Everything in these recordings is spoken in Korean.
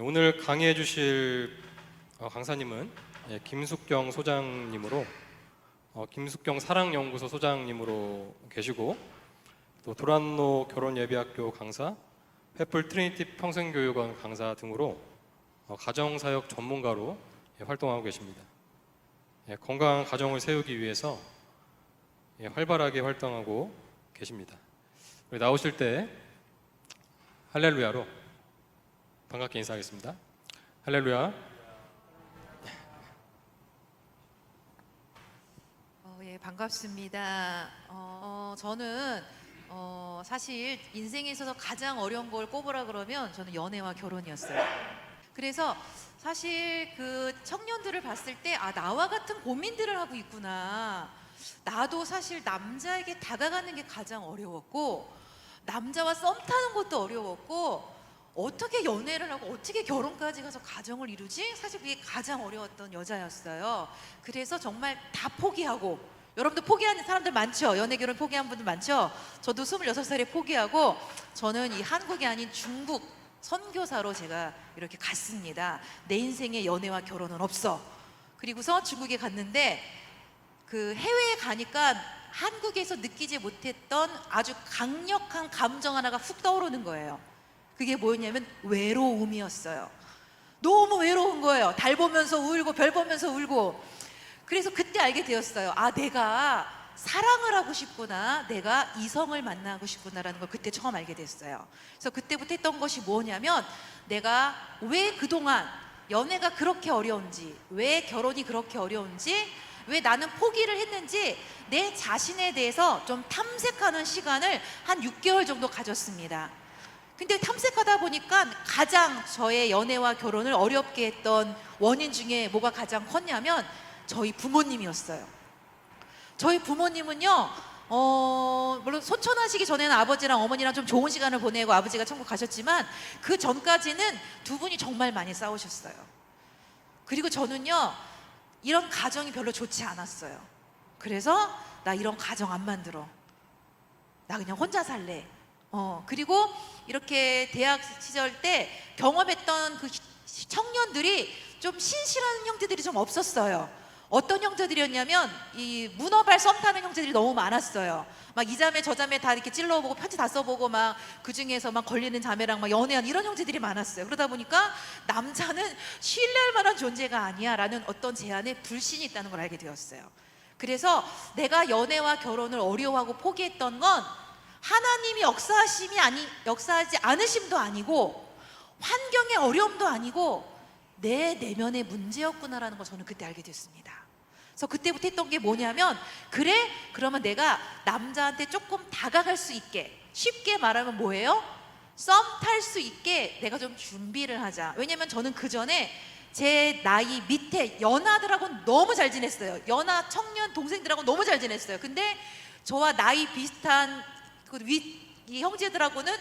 오늘 강의해 주실 강사님은 김숙경 소장님으로 김숙경 사랑연구소 소장님으로 계시고, 또 도란노 결혼예비학교 강사, 횃불 트리니티 평생교육원 강사 등으로 가정사역 전문가로 활동하고 계십니다. 건강한 가정을 세우기 위해서 활발하게 활동하고 계십니다. 나오실 때 할렐루야로 반갑게 인사하겠습니다. 할렐루야. 예, 반갑습니다. 저는 사실 인생에 있어서 가장 어려운 걸 꼽으라 그러면 저는 연애와 결혼이었어요. 그래서 사실 그 청년들을 봤을 때 나와 같은 고민들을 하고 있구나. 나도 사실 남자에게 다가가는 게 가장 어려웠고, 남자와 썸 타는 것도 어려웠고, 어떻게 연애를 하고 어떻게 결혼까지 가서 가정을 이루지? 사실 그게 가장 어려웠던 여자였어요. 그래서 정말 다 포기하고, 여러분도 포기하는 사람들 많죠? 연애 결혼 포기한 분들 많죠? 저도 26살에 포기하고 저는 이 한국이 아닌 중국 선교사로 제가 이렇게 갔습니다. 내 인생에 연애와 결혼은 없어. 그리고서 중국에 갔는데 그 해외에 가니까 한국에서 느끼지 못했던 아주 강력한 감정 하나가 훅 떠오르는 거예요. 그게 뭐였냐면 외로움이었어요. 너무 외로운 거예요. 달 보면서 울고 별 보면서 울고. 그래서 그때 알게 되었어요. 내가 사랑을 하고 싶구나, 내가 이성을 만나고 싶구나라는 걸 그때 처음 알게 됐어요. 그래서 그때부터 했던 것이 뭐냐면, 내가 왜 그동안 연애가 그렇게 어려운지, 왜 결혼이 그렇게 어려운지, 왜 나는 포기를 했는지 내 자신에 대해서 좀 탐색하는 시간을 한 6개월 정도 가졌습니다. 근데 탐색하다 보니까 가장 저의 연애와 결혼을 어렵게 했던 원인 중에 뭐가 가장 컸냐면 저희 부모님이었어요. 저희 부모님은요, 물론 소천하시기 전에는 아버지랑 어머니랑 좀 좋은 시간을 보내고 아버지가 천국 가셨지만, 그 전까지는 두 분이 정말 많이 싸우셨어요. 그리고 저는요, 이런 가정이 별로 좋지 않았어요. 그래서 나 이런 가정 안 만들어, 나 그냥 혼자 살래. 그리고 이렇게 대학 시절 때 경험했던 그 청년들이 좀 신실한 형제들이 좀 없었어요. 어떤 형제들이었냐면 이 문어발 썸 타는 형제들이 너무 많았어요. 막 이 자매 저 자매 다 이렇게 찔러보고 편지 다 써보고, 막 그 중에서 막 걸리는 자매랑 막 연애한 이런 형제들이 많았어요. 그러다 보니까 남자는 신뢰할 만한 존재가 아니야 라는 어떤 제안에 불신이 있다는 걸 알게 되었어요. 그래서 내가 연애와 결혼을 어려워하고 포기했던 건 하나님이 역사하지 않으심도 아니고, 환경의 어려움도 아니고, 내 내면의 문제였구나라는 걸 저는 그때 알게 됐습니다. 그래서 그때부터 했던 게 뭐냐면, 그래? 그러면 내가 남자한테 조금 다가갈 수 있게, 쉽게 말하면 뭐예요? 썸 탈 수 있게 내가 좀 준비를 하자. 왜냐면 저는 그 전에 제 나이 밑에 연하들하고 너무 잘 지냈어요. 연하 청년 동생들하고 너무 잘 지냈어요. 근데 저와 나이 비슷한 이 형제들하고는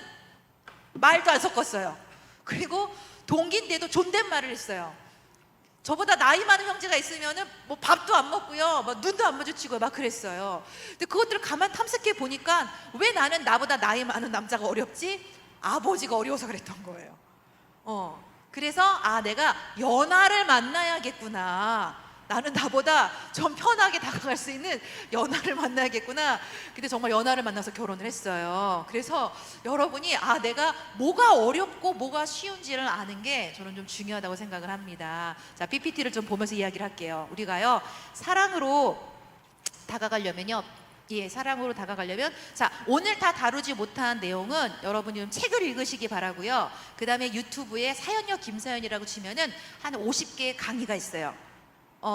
말도 안 섞었어요. 그리고 동기인데도 존댓말을 했어요. 저보다 나이 많은 형제가 있으면은 뭐 밥도 안 먹고요, 막 눈도 안 마주치고 막 그랬어요. 근데 그것들을 가만 탐색해 보니까 왜 나는 나보다 나이 많은 남자가 어렵지? 아버지가 어려워서 그랬던 거예요. 그래서 내가 연하를 만나야겠구나. 나는 나보다 좀 편하게 다가갈 수 있는 연하를 만나야겠구나. 근데 정말 연하를 만나서 결혼을 했어요. 그래서 여러분이 내가 뭐가 어렵고 뭐가 쉬운지를 아는 게 저는 좀 중요하다고 생각을 합니다. 자, PPT를 좀 보면서 이야기를 할게요. 우리가요, 사랑으로 다가가려면요, 사랑으로 다가가려면, 자, 오늘 다 다루지 못한 내용은 여러분이 좀 책을 읽으시기 바라고요. 그 다음에 유튜브에 사연력 김사연이라고 치면은 한 50개의 강의가 있어요.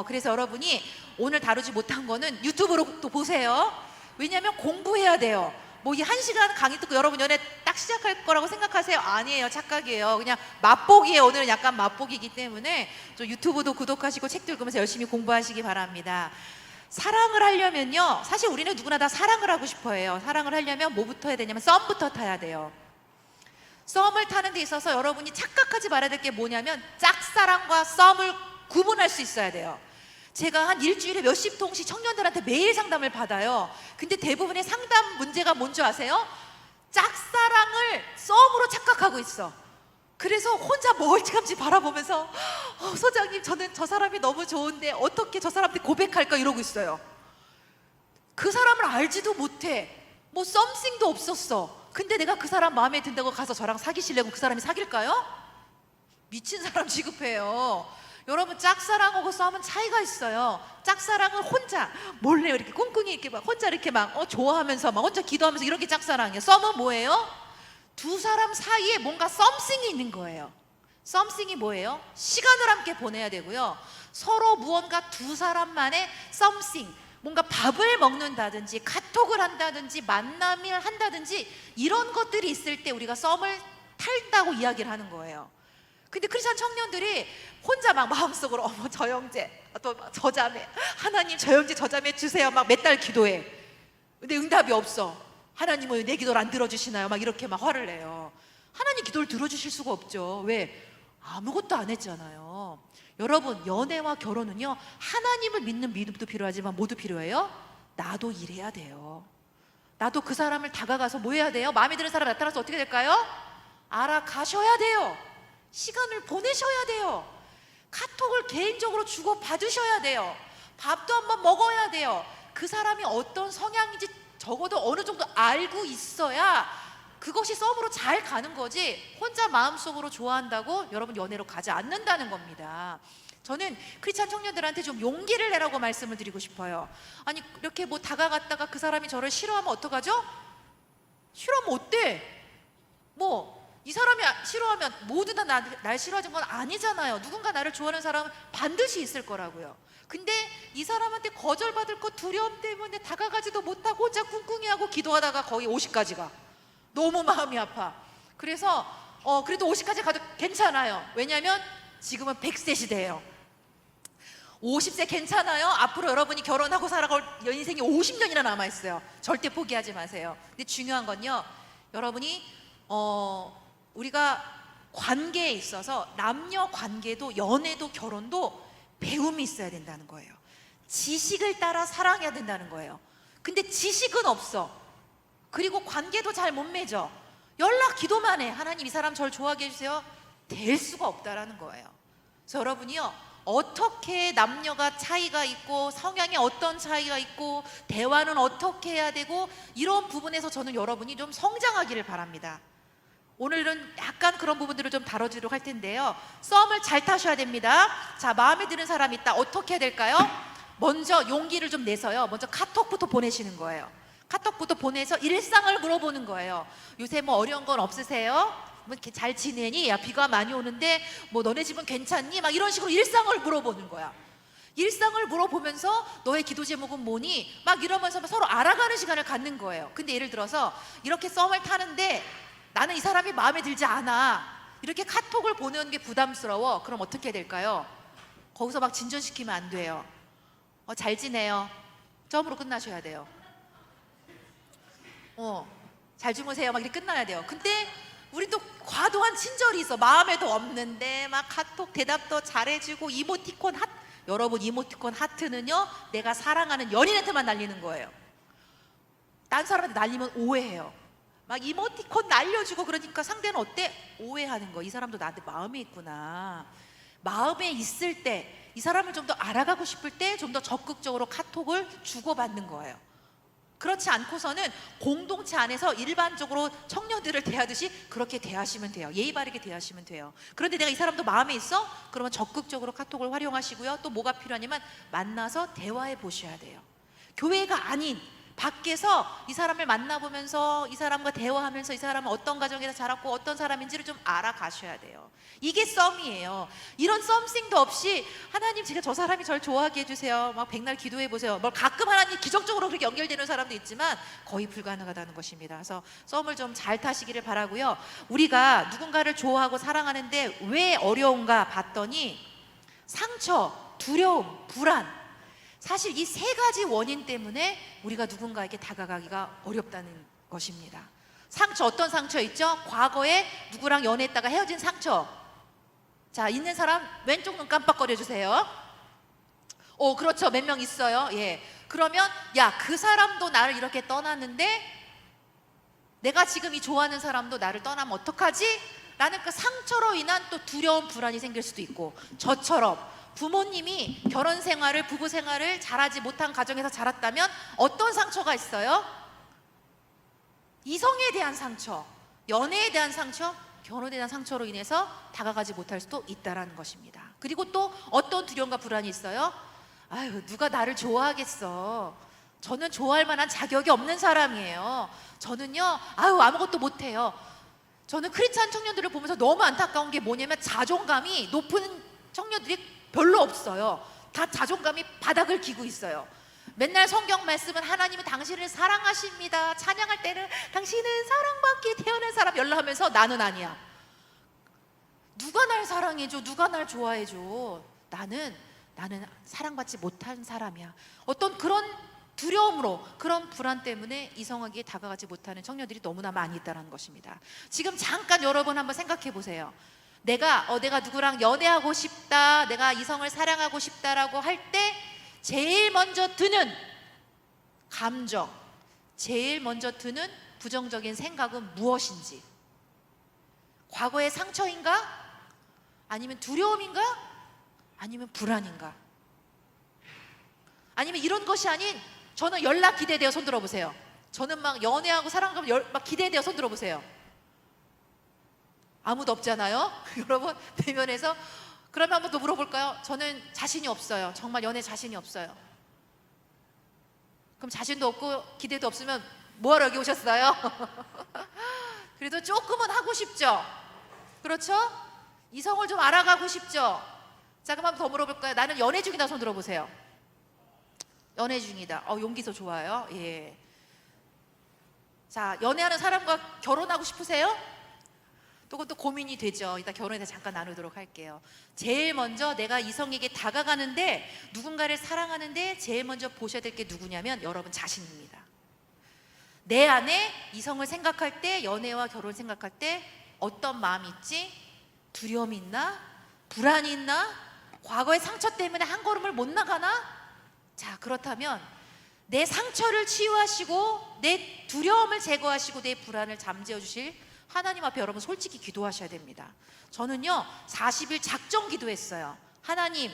그래서 여러분이 오늘 다루지 못한 거는 유튜브로 또 보세요. 왜냐하면 공부해야 돼요. 뭐 이 1시간 강의 듣고 여러분 연애 딱 시작할 거라고 생각하세요? 아니에요. 착각이에요. 그냥 맛보기에, 오늘은 약간 맛보기이기 때문에 저 유튜브도 구독하시고 책도 읽으면서 열심히 공부하시기 바랍니다. 사랑을 하려면요, 사실 우리는 누구나 다 사랑을 하고 싶어 해요. 사랑을 하려면 뭐부터 해야 되냐면 썸부터 타야 돼요. 썸을 타는 데 있어서 여러분이 착각하지 말아야 될 게 뭐냐면, 짝사랑과 썸을 구분할 수 있어야 돼요. 제가 한 일주일에 몇십 통씩 청년들한테 매일 상담을 받아요. 근데 대부분의 상담 문제가 뭔지 아세요? 짝사랑을 썸으로 착각하고 있어. 그래서 혼자 멀찌감치 바라보면서 소장님, 저는 저 사람이 너무 좋은데 어떻게 저 사람한테 고백할까 이러고 있어요. 그 사람을 알지도 못해. 뭐 썸씽도 없었어. 근데 내가 그 사람 마음에 든다고 가서 저랑 사귀시려고 그 사람이 사귈까요? 미친 사람 취급해요. 여러분, 짝사랑하고 썸은 차이가 있어요. 짝사랑은 혼자 몰래 이렇게 꿍꿍이 이렇게 막 혼자 이렇게 막 좋아하면서 막 혼자 기도하면서 이렇게 짝사랑이에요. 썸은 뭐예요? 두 사람 사이에 뭔가 썸씽이 있는 거예요. 썸씽이 뭐예요? 시간을 함께 보내야 되고요. 서로 무언가 두 사람만의 썸씽, 뭔가 밥을 먹는다든지 카톡을 한다든지 만남을 한다든지 이런 것들이 있을 때 우리가 썸을 탈다고 이야기를 하는 거예요. 근데 크리스찬 청년들이 혼자 막 마음속으로 어머 저 형제 또 저 자매 하나님 저 형제 저 자매 주세요 막 몇 달 기도해. 근데 응답이 없어. 하나님 왜 내 기도를 안 들어주시나요? 막 이렇게 막 화를 내요. 하나님 기도를 들어주실 수가 없죠. 왜? 아무것도 안 했잖아요. 여러분, 연애와 결혼은요, 하나님을 믿는 믿음도 필요하지만 뭐도 필요해요? 나도 일해야 돼요. 나도 그 사람을 다가가서 뭐 해야 돼요? 마음에 드는 사람 나타나서 어떻게 될까요? 알아가셔야 돼요. 시간을 보내셔야 돼요. 카톡을 개인적으로 주고 받으셔야 돼요. 밥도 한번 먹어야 돼요. 그 사람이 어떤 성향인지 적어도 어느 정도 알고 있어야 그것이 썸으로 잘 가는 거지, 혼자 마음속으로 좋아한다고 여러분 연애로 가지 않는다는 겁니다. 저는 크리스찬 청년들한테 좀 용기를 내라고 말씀을 드리고 싶어요. 아니 이렇게 뭐 다가갔다가 그 사람이 저를 싫어하면 어떡하죠? 싫어하면 어때? 뭐 이 사람이 싫어하면 모두 다 날 싫어하는 건 아니잖아요. 누군가 나를 좋아하는 사람은 반드시 있을 거라고요. 근데 이 사람한테 거절받을 것 두려움 때문에 다가가지도 못하고 혼자 꿍꿍이하고 기도하다가 거의 50까지 가. 너무 마음이 아파. 그래서 그래도 50까지 가도 괜찮아요. 왜냐하면 지금은 100세 시대예요. 50세 괜찮아요. 앞으로 여러분이 결혼하고 살아갈 인생이 50년이나 남아있어요. 절대 포기하지 마세요. 근데 중요한 건요, 여러분이 우리가 관계에 있어서 남녀 관계도 연애도 결혼도 배움이 있어야 된다는 거예요. 지식을 따라 사랑해야 된다는 거예요. 근데 지식은 없어. 그리고 관계도 잘 못 맺어. 연락 기도만 해. 하나님 이 사람 저를 좋아하게 해주세요. 될 수가 없다라는 거예요. 그래서 여러분이요, 어떻게 남녀가 차이가 있고 성향에 어떤 차이가 있고 대화는 어떻게 해야 되고 이런 부분에서 저는 여러분이 좀 성장하기를 바랍니다. 오늘은 약간 그런 부분들을 좀 다뤄주도록 할 텐데요. 썸을 잘 타셔야 됩니다. 자, 마음에 드는 사람 있다. 어떻게 해야 될까요? 먼저 용기를 좀 내서요, 먼저 카톡부터 보내시는 거예요. 카톡부터 보내서 일상을 물어보는 거예요. 요새 뭐 어려운 건 없으세요? 뭐 이렇게 잘 지내니? 야, 비가 많이 오는데 뭐 너네 집은 괜찮니? 막 이런 식으로 일상을 물어보는 거야. 일상을 물어보면서 너의 기도 제목은 뭐니? 막 이러면서 서로 알아가는 시간을 갖는 거예요. 근데 예를 들어서 이렇게 썸을 타는데 나는 이 사람이 마음에 들지 않아. 이렇게 카톡을 보내는 게 부담스러워. 그럼 어떻게 해야 될까요? 거기서 막 진전시키면 안 돼요. 잘 지내요. 점으로 끝나셔야 돼요. 잘 주무세요. 막 이렇게 끝나야 돼요. 근데 우리 또 과도한 친절이 있어. 마음에도 없는데 막 카톡 대답도 잘해주고 이모티콘 하트. 여러분, 이모티콘 하트는요, 내가 사랑하는 연인한테만 날리는 거예요. 딴 사람한테 날리면 오해해요. 막 이모티콘 날려주고 그러니까 상대는 어때? 오해하는 거. 이 사람도 나한테 마음에 있구나. 마음에 있을 때, 이 사람을 좀 더 알아가고 싶을 때 좀 더 적극적으로 카톡을 주고받는 거예요. 그렇지 않고서는 공동체 안에서 일반적으로 청년들을 대하듯이 그렇게 대하시면 돼요. 예의 바르게 대하시면 돼요. 그런데 내가 이 사람도 마음에 있어? 그러면 적극적으로 카톡을 활용하시고요. 또 뭐가 필요하냐면 만나서 대화해 보셔야 돼요. 교회가 아닌 밖에서 이 사람을 만나보면서 이 사람과 대화하면서 이 사람은 어떤 가정에서 자랐고 어떤 사람인지를 좀 알아가셔야 돼요. 이게 썸이에요. 이런 썸씽도 없이 하나님 제가 저 사람이 저를 좋아하게 해주세요. 막 백날 기도해 보세요. 뭐 가끔 하나님 기적적으로 그렇게 연결되는 사람도 있지만 거의 불가능하다는 것입니다. 그래서 썸을 좀 잘 타시기를 바라고요. 우리가 누군가를 좋아하고 사랑하는데 왜 어려운가 봤더니 상처, 두려움, 불안, 사실 이 세 가지 원인 때문에 우리가 누군가에게 다가가기가 어렵다는 것입니다. 상처, 어떤 상처 있죠? 과거에 누구랑 연애했다가 헤어진 상처. 자, 있는 사람 왼쪽 눈 깜빡거려 주세요. 그렇죠. 몇 명 있어요. 예. 그러면 야, 그 사람도 나를 이렇게 떠났는데 내가 지금 이 좋아하는 사람도 나를 떠나면 어떡하지? 나는 그 상처로 인한 또 두려움, 불안이 생길 수도 있고, 저처럼 부모님이 결혼 생활을, 부부 생활을 잘하지 못한 가정에서 자랐다면 어떤 상처가 있어요? 이성에 대한 상처, 연애에 대한 상처, 결혼에 대한 상처로 인해서 다가가지 못할 수도 있다라는 것입니다. 그리고 또 어떤 두려움과 불안이 있어요? 아유, 누가 나를 좋아하겠어. 저는 좋아할 만한 자격이 없는 사람이에요. 저는요, 아유, 아무것도 못해요. 저는 크리스찬 청년들을 보면서 너무 안타까운 게 뭐냐면 자존감이 높은 청년들이 별로 없어요. 다 자존감이 바닥을 기고 있어요. 맨날 성경 말씀은 하나님은 당신을 사랑하십니다. 찬양할 때는 당신은 사랑받기에 태어난 사람 연락하면서 나는 아니야. 누가 날 사랑해줘? 누가 날 좋아해줘? 나는 사랑받지 못한 사람이야. 어떤 그런 두려움으로, 그런 불안 때문에 이성에게 다가가지 못하는 청년들이 너무나 많이 있다는 것입니다. 지금 잠깐 여러분 한번 생각해 보세요. 내가 누구랑 연애하고 싶다, 내가 이성을 사랑하고 싶다라고 할 때 제일 먼저 드는 감정, 제일 먼저 드는 부정적인 생각은 무엇인지, 과거의 상처인가? 아니면 두려움인가? 아니면 불안인가? 아니면 이런 것이 아닌, 저는 연락 기대돼요. 손 들어보세요. 저는 막 연애하고 사랑하면 막 기대돼요. 손 들어보세요. 아무도 없잖아요. 여러분 대면에서. 그러면 한번 더 물어볼까요? 저는 자신이 없어요. 정말 연애 자신이 없어요. 그럼 자신도 없고 기대도 없으면 뭐하러 여기 오셨어요? 그래도 조금은 하고 싶죠? 그렇죠? 이성을 좀 알아가고 싶죠? 자, 그럼 한번 더 물어볼까요? 나는 연애 중이다. 손 들어보세요. 연애 중이다. 용기서 좋아요. 예. 자, 연애하는 사람과 결혼하고 싶으세요? 또 그것도 고민이 되죠. 이따 결혼에 대해서 잠깐 나누도록 할게요. 제일 먼저 내가 이성에게 다가가는데, 누군가를 사랑하는데 제일 먼저 보셔야 될 게 누구냐면 여러분 자신입니다. 내 안에 이성을 생각할 때, 연애와 결혼 생각할 때 어떤 마음이 있지? 두려움이 있나? 불안이 있나? 과거의 상처 때문에 한 걸음을 못 나가나? 자, 그렇다면 내 상처를 치유하시고 내 두려움을 제거하시고 내 불안을 잠재워 주실 하나님 앞에 여러분 솔직히 기도하셔야 됩니다. 저는요 40일 작정 기도했어요. 하나님,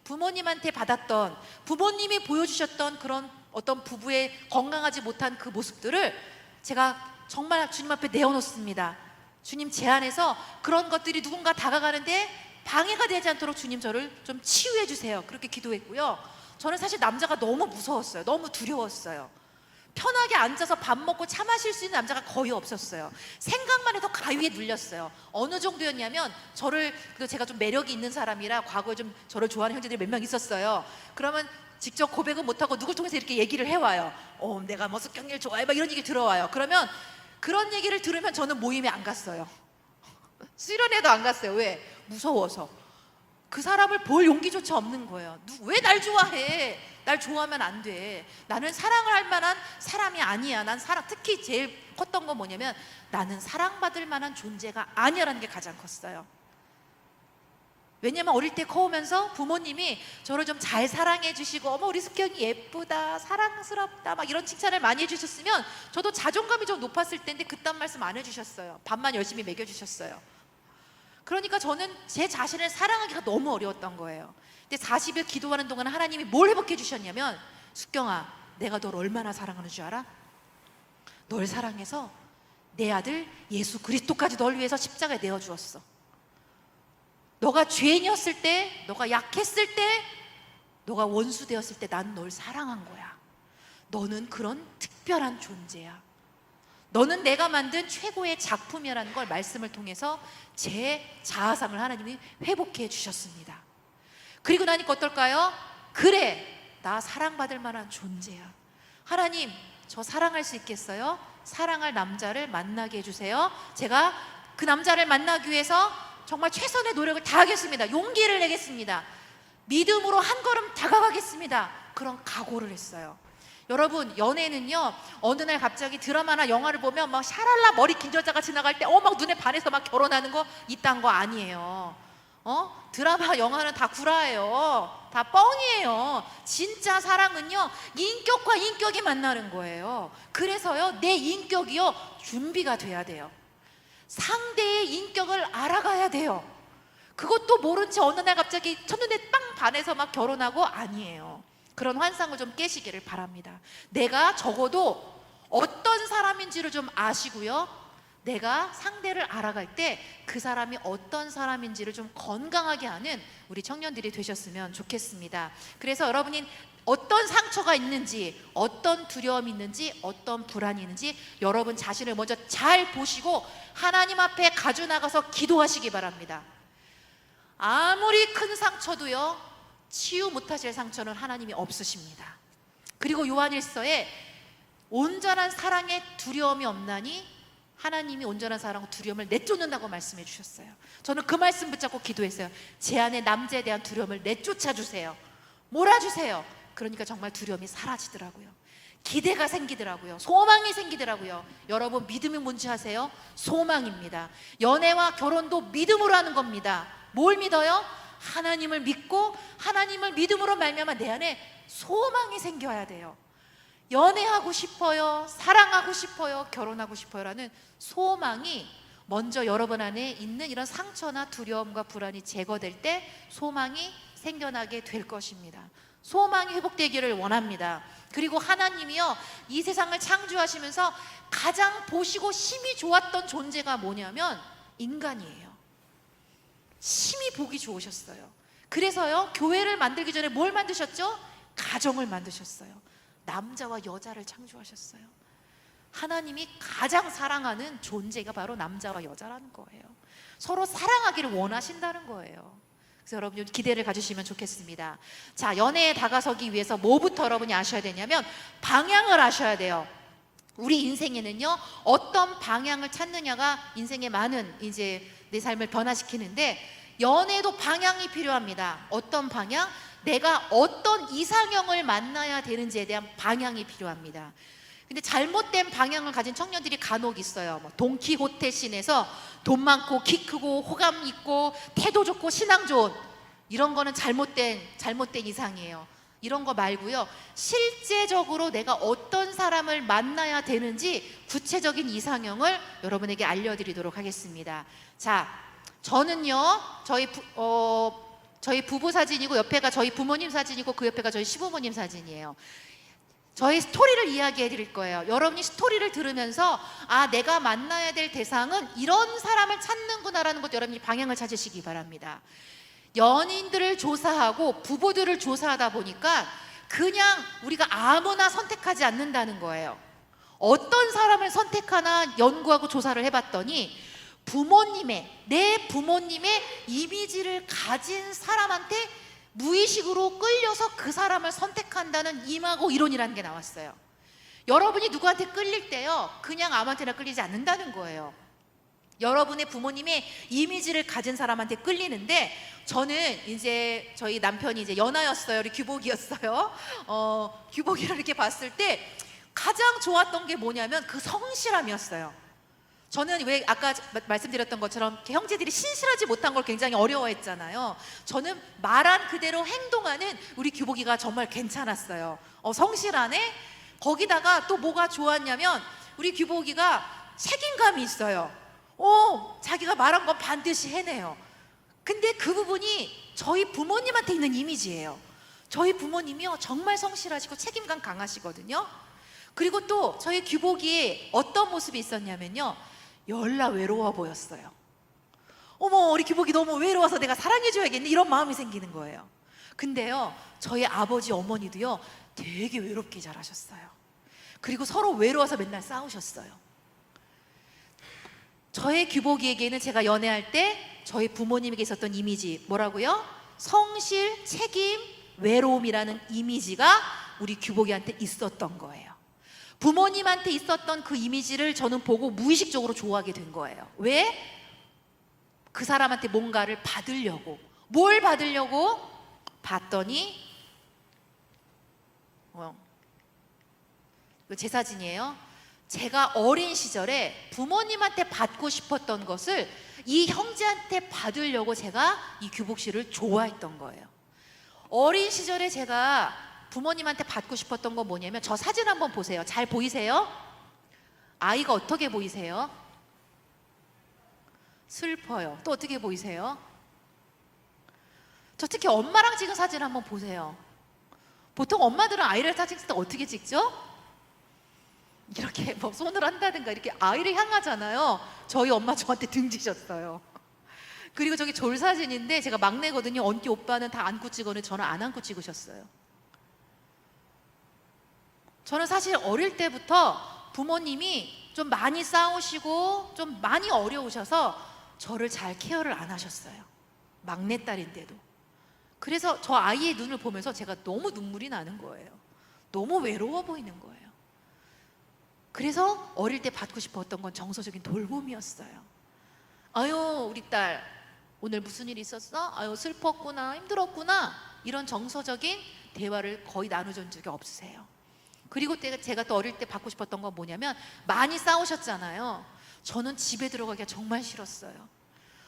부모님한테 받았던, 부모님이 보여주셨던 그런 어떤 부부의 건강하지 못한 그 모습들을 제가 정말 주님 앞에 내어놓습니다. 주님, 제 안에서 그런 것들이 누군가 다가가는데 방해가 되지 않도록 주님 저를 좀 치유해 주세요. 그렇게 기도했고요. 저는 사실 남자가 너무 무서웠어요. 너무 두려웠어요. 편하게 앉아서 밥 먹고 차 마실 수 있는 남자가 거의 없었어요. 생각만 해도 가위에 눌렸어요. 어느 정도였냐면 제가 좀 매력이 있는 사람이라 과거에 좀 저를 좋아하는 형제들이 몇 명 있었어요. 그러면 직접 고백은 못하고 누굴 통해서 이렇게 얘기를 해와요. 내가 뭐 숙경이를 좋아해 막 이런 얘기 들어와요. 그러면 그런 얘기를 들으면 저는 모임에 안 갔어요. 수련회도 안 갔어요. 왜? 무서워서. 그 사람을 볼 용기조차 없는 거예요. 왜 날 좋아해? 날 좋아하면 안 돼. 나는 사랑을 할 만한 사람이 아니야. 특히 제일 컸던 건 뭐냐면 나는 사랑받을 만한 존재가 아니야라는 게 가장 컸어요. 왜냐면 어릴 때 커오면서 부모님이 저를 좀 잘 사랑해 주시고, 우리 숙경이 예쁘다, 사랑스럽다 막 이런 칭찬을 많이 해주셨으면 저도 자존감이 좀 높았을 텐데 그딴 말씀 안 해주셨어요. 밥만 열심히 먹여주셨어요. 그러니까 저는 제 자신을 사랑하기가 너무 어려웠던 거예요. 근데 40일 기도하는 동안 하나님이 뭘 회복해 주셨냐면, 숙경아, 내가 널 얼마나 사랑하는 줄 알아? 널 사랑해서 내 아들 예수 그리스도까지 널 위해서 십자가에 내어주었어. 너가 죄인이었을 때, 너가 약했을 때, 너가 원수 되었을 때 난 널 사랑한 거야. 너는 그런 특별한 존재야. 너는 내가 만든 최고의 작품이라는 걸 말씀을 통해서 제 자아상을 하나님이 회복해 주셨습니다. 그리고 나니까 어떨까요? 그래, 나 사랑받을 만한 존재야. 하나님, 저 사랑할 수 있겠어요? 사랑할 남자를 만나게 해주세요. 제가 그 남자를 만나기 위해서 정말 최선의 노력을 다하겠습니다. 용기를 내겠습니다. 믿음으로 한 걸음 다가가겠습니다. 그런 각오를 했어요. 여러분, 연애는요, 어느 날 갑자기 드라마나 영화를 보면 막 샤랄라 머리 긴 여자가 지나갈 때 막 눈에 반해서 막 결혼하는 거 이딴 거 아니에요. 드라마 영화는 다 구라예요. 다 뻥이에요. 진짜 사랑은요, 인격과 인격이 만나는 거예요. 그래서요, 내 인격이요 준비가 돼야 돼요. 상대의 인격을 알아가야 돼요. 그것도 모른 채 어느 날 갑자기 첫눈에 빵 반해서 막 결혼하고 아니에요. 그런 환상을 좀 깨시기를 바랍니다. 내가 적어도 어떤 사람인지를 좀 아시고요, 내가 상대를 알아갈 때 그 사람이 어떤 사람인지를 좀 건강하게 하는 우리 청년들이 되셨으면 좋겠습니다. 그래서 여러분이 어떤 상처가 있는지, 어떤 두려움이 있는지, 어떤 불안이 있는지 여러분 자신을 먼저 잘 보시고 하나님 앞에 가져나가서 기도하시기 바랍니다. 아무리 큰 상처도요, 치유 못하실 상처는 하나님이 없으십니다. 그리고 요한일서에 온전한 사랑에 두려움이 없나니 하나님이 온전한 사랑과 두려움을 내쫓는다고 말씀해 주셨어요. 저는 그 말씀 붙잡고 기도했어요. 제 안에 남자에 대한 두려움을 내쫓아 주세요. 몰아주세요. 그러니까 정말 두려움이 사라지더라고요. 기대가 생기더라고요. 소망이 생기더라고요. 여러분, 믿음이 뭔지 아세요? 소망입니다. 연애와 결혼도 믿음으로 하는 겁니다. 뭘 믿어요? 하나님을 믿고 하나님을 믿음으로 말미암아 내 안에 소망이 생겨야 돼요. 연애하고 싶어요, 사랑하고 싶어요, 결혼하고 싶어요라는 소망이 먼저 여러분 안에 있는 이런 상처나 두려움과 불안이 제거될 때 소망이 생겨나게 될 것입니다. 소망이 회복되기를 원합니다. 그리고 하나님이요, 이 세상을 창조하시면서 가장 보시고 심히 좋았던 존재가 뭐냐면 인간이에요. 심히 보기 좋으셨어요. 그래서요, 교회를 만들기 전에 뭘 만드셨죠? 가정을 만드셨어요. 남자와 여자를 창조하셨어요. 하나님이 가장 사랑하는 존재가 바로 남자와 여자라는 거예요. 서로 사랑하기를 원하신다는 거예요. 그래서 여러분 기대를 가지시면 좋겠습니다. 자, 연애에 다가서기 위해서 뭐부터 여러분이 아셔야 되냐면 방향을 아셔야 돼요. 우리 인생에는요, 어떤 방향을 찾느냐가 인생의 많은 이제 내 삶을 변화시키는데, 연애도 방향이 필요합니다. 어떤 방향? 내가 어떤 이상형을 만나야 되는지에 대한 방향이 필요합니다. 근데 잘못된 방향을 가진 청년들이 간혹 있어요. 뭐 돈키호테 씬에서 돈 많고 키 크고 호감 있고 태도 좋고 신앙 좋은, 이런 거는 잘못된 이상이에요. 이런 거 말고요, 실제적으로 내가 어떤 사람을 만나야 되는지 구체적인 이상형을 여러분에게 알려드리도록 하겠습니다. 자, 저는요, 저희 부부 사진이고 옆에가 저희 부모님 사진이고 그 옆에가 저희 시부모님 사진이에요. 저희 스토리를 이야기해 드릴 거예요. 여러분이 스토리를 들으면서 아, 내가 만나야 될 대상은 이런 사람을 찾는구나라는 것, 여러분이 방향을 찾으시기 바랍니다. 연인들을 조사하고 부부들을 조사하다 보니까 그냥 우리가 아무나 선택하지 않는다는 거예요. 어떤 사람을 선택하나 연구하고 조사를 해봤더니 내 부모님의 이미지를 가진 사람한테 무의식으로 끌려서 그 사람을 선택한다는 임하고 이론이라는 게 나왔어요. 여러분이 누구한테 끌릴 때요, 그냥 아무한테나 끌리지 않는다는 거예요. 여러분의 부모님의 이미지를 가진 사람한테 끌리는데, 저는 이제 저희 남편이 이제 연하였어요. 우리 규복이었어요. 규복이를 이렇게 봤을 때 가장 좋았던 게 뭐냐면 그 성실함이었어요. 저는 왜 아까 말씀드렸던 것처럼 형제들이 신실하지 못한 걸 굉장히 어려워했잖아요. 저는 말한 그대로 행동하는 우리 규복이가 정말 괜찮았어요. 성실하네? 거기다가 또 뭐가 좋았냐면 우리 규복이가 책임감이 있어요. 자기가 말한 건 반드시 해내요. 근데 그 부분이 저희 부모님한테 있는 이미지예요. 저희 부모님이요, 정말 성실하시고 책임감 강하시거든요. 그리고 또 저희 규복이 어떤 모습이 있었냐면요, 열나 외로워 보였어요. 우리 규복이 너무 외로워서 내가 사랑해줘야겠네, 이런 마음이 생기는 거예요. 근데요, 저희 아버지 어머니도요, 되게 외롭게 자라셨어요. 그리고 서로 외로워서 맨날 싸우셨어요. 저의 규복이에게는 제가 연애할 때 저희 부모님에게 있었던 이미지 뭐라고요? 성실, 책임, 외로움이라는 이미지가 우리 규복이한테 있었던 거예요. 부모님한테 있었던 그 이미지를 저는 보고 무의식적으로 좋아하게 된 거예요. 왜? 그 사람한테 뭔가를 받으려고. 뭘 받으려고? 봤더니 이거 제 사진이에요. 제가 어린 시절에 부모님한테 받고 싶었던 것을 이 형제한테 받으려고 제가 이 규복 씨를 좋아했던 거예요. 어린 시절에 제가 부모님한테 받고 싶었던 건 뭐냐면, 저 사진 한번 보세요. 잘 보이세요? 아이가 어떻게 보이세요? 슬퍼요. 또 어떻게 보이세요? 저 특히 엄마랑 찍은 사진 한번 보세요. 보통 엄마들은 아이를 사진 찍을 때 어떻게 찍죠? 이렇게 뭐 손을 한다든가 이렇게 아이를 향하잖아요. 저희 엄마 저한테 등지셨어요. 그리고 저기 졸 사진인데 제가 막내거든요. 언니 오빠는 다 안고 찍었는데 저는 안 안고 찍으셨어요. 저는 사실 어릴 때부터 부모님이 좀 많이 싸우시고 좀 많이 어려우셔서 저를 잘 케어를 안 하셨어요. 막내딸인데도. 그래서 저 아이의 눈을 보면서 제가 너무 눈물이 나는 거예요. 너무 외로워 보이는 거예요. 그래서 어릴 때 받고 싶었던 건 정서적인 돌봄이었어요. 아유, 우리 딸 오늘 무슨 일 있었어? 아유, 슬펐구나, 힘들었구나. 이런 정서적인 대화를 거의 나눠준 적이 없으세요. 그리고 제가 또 어릴 때 받고 싶었던 건 뭐냐면, 많이 싸우셨잖아요. 저는 집에 들어가기가 정말 싫었어요.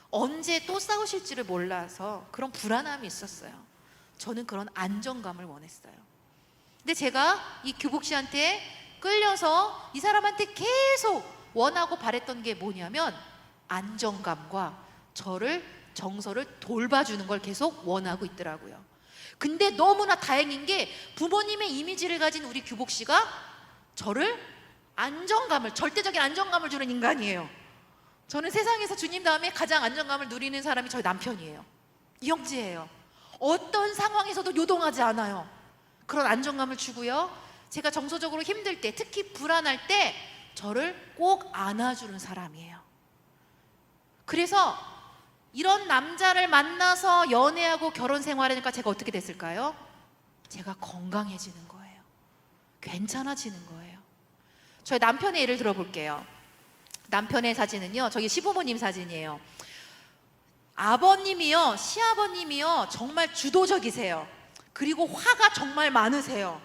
언제 또 싸우실지를 몰라서 그런 불안함이 있었어요. 저는 그런 안정감을 원했어요. 근데 제가 이 규복 씨한테 끌려서 이 사람한테 계속 원하고 바랬던 게 뭐냐면, 안정감과 정서를 돌봐주는 걸 계속 원하고 있더라고요. 근데 너무나 다행인 게, 부모님의 이미지를 가진 우리 규복 씨가 저를 절대적인 안정감을 주는 인간이에요. 저는 세상에서 주님 다음에 가장 안정감을 누리는 사람이 저희 남편이에요. 이형제예요. 어떤 상황에서도 요동하지 않아요. 그런 안정감을 주고요. 제가 정서적으로 힘들 때, 특히 불안할 때 저를 꼭 안아주는 사람이에요. 그래서 이런 남자를 만나서 연애하고 결혼 생활하니까 제가 어떻게 됐을까요? 제가 건강해지는 거예요. 괜찮아지는 거예요. 저희 남편의 예를 들어볼게요. 남편의 사진은요, 저기 시부모님 사진이에요. 아버님이요, 시아버님이요, 정말 주도적이세요. 그리고 화가 정말 많으세요.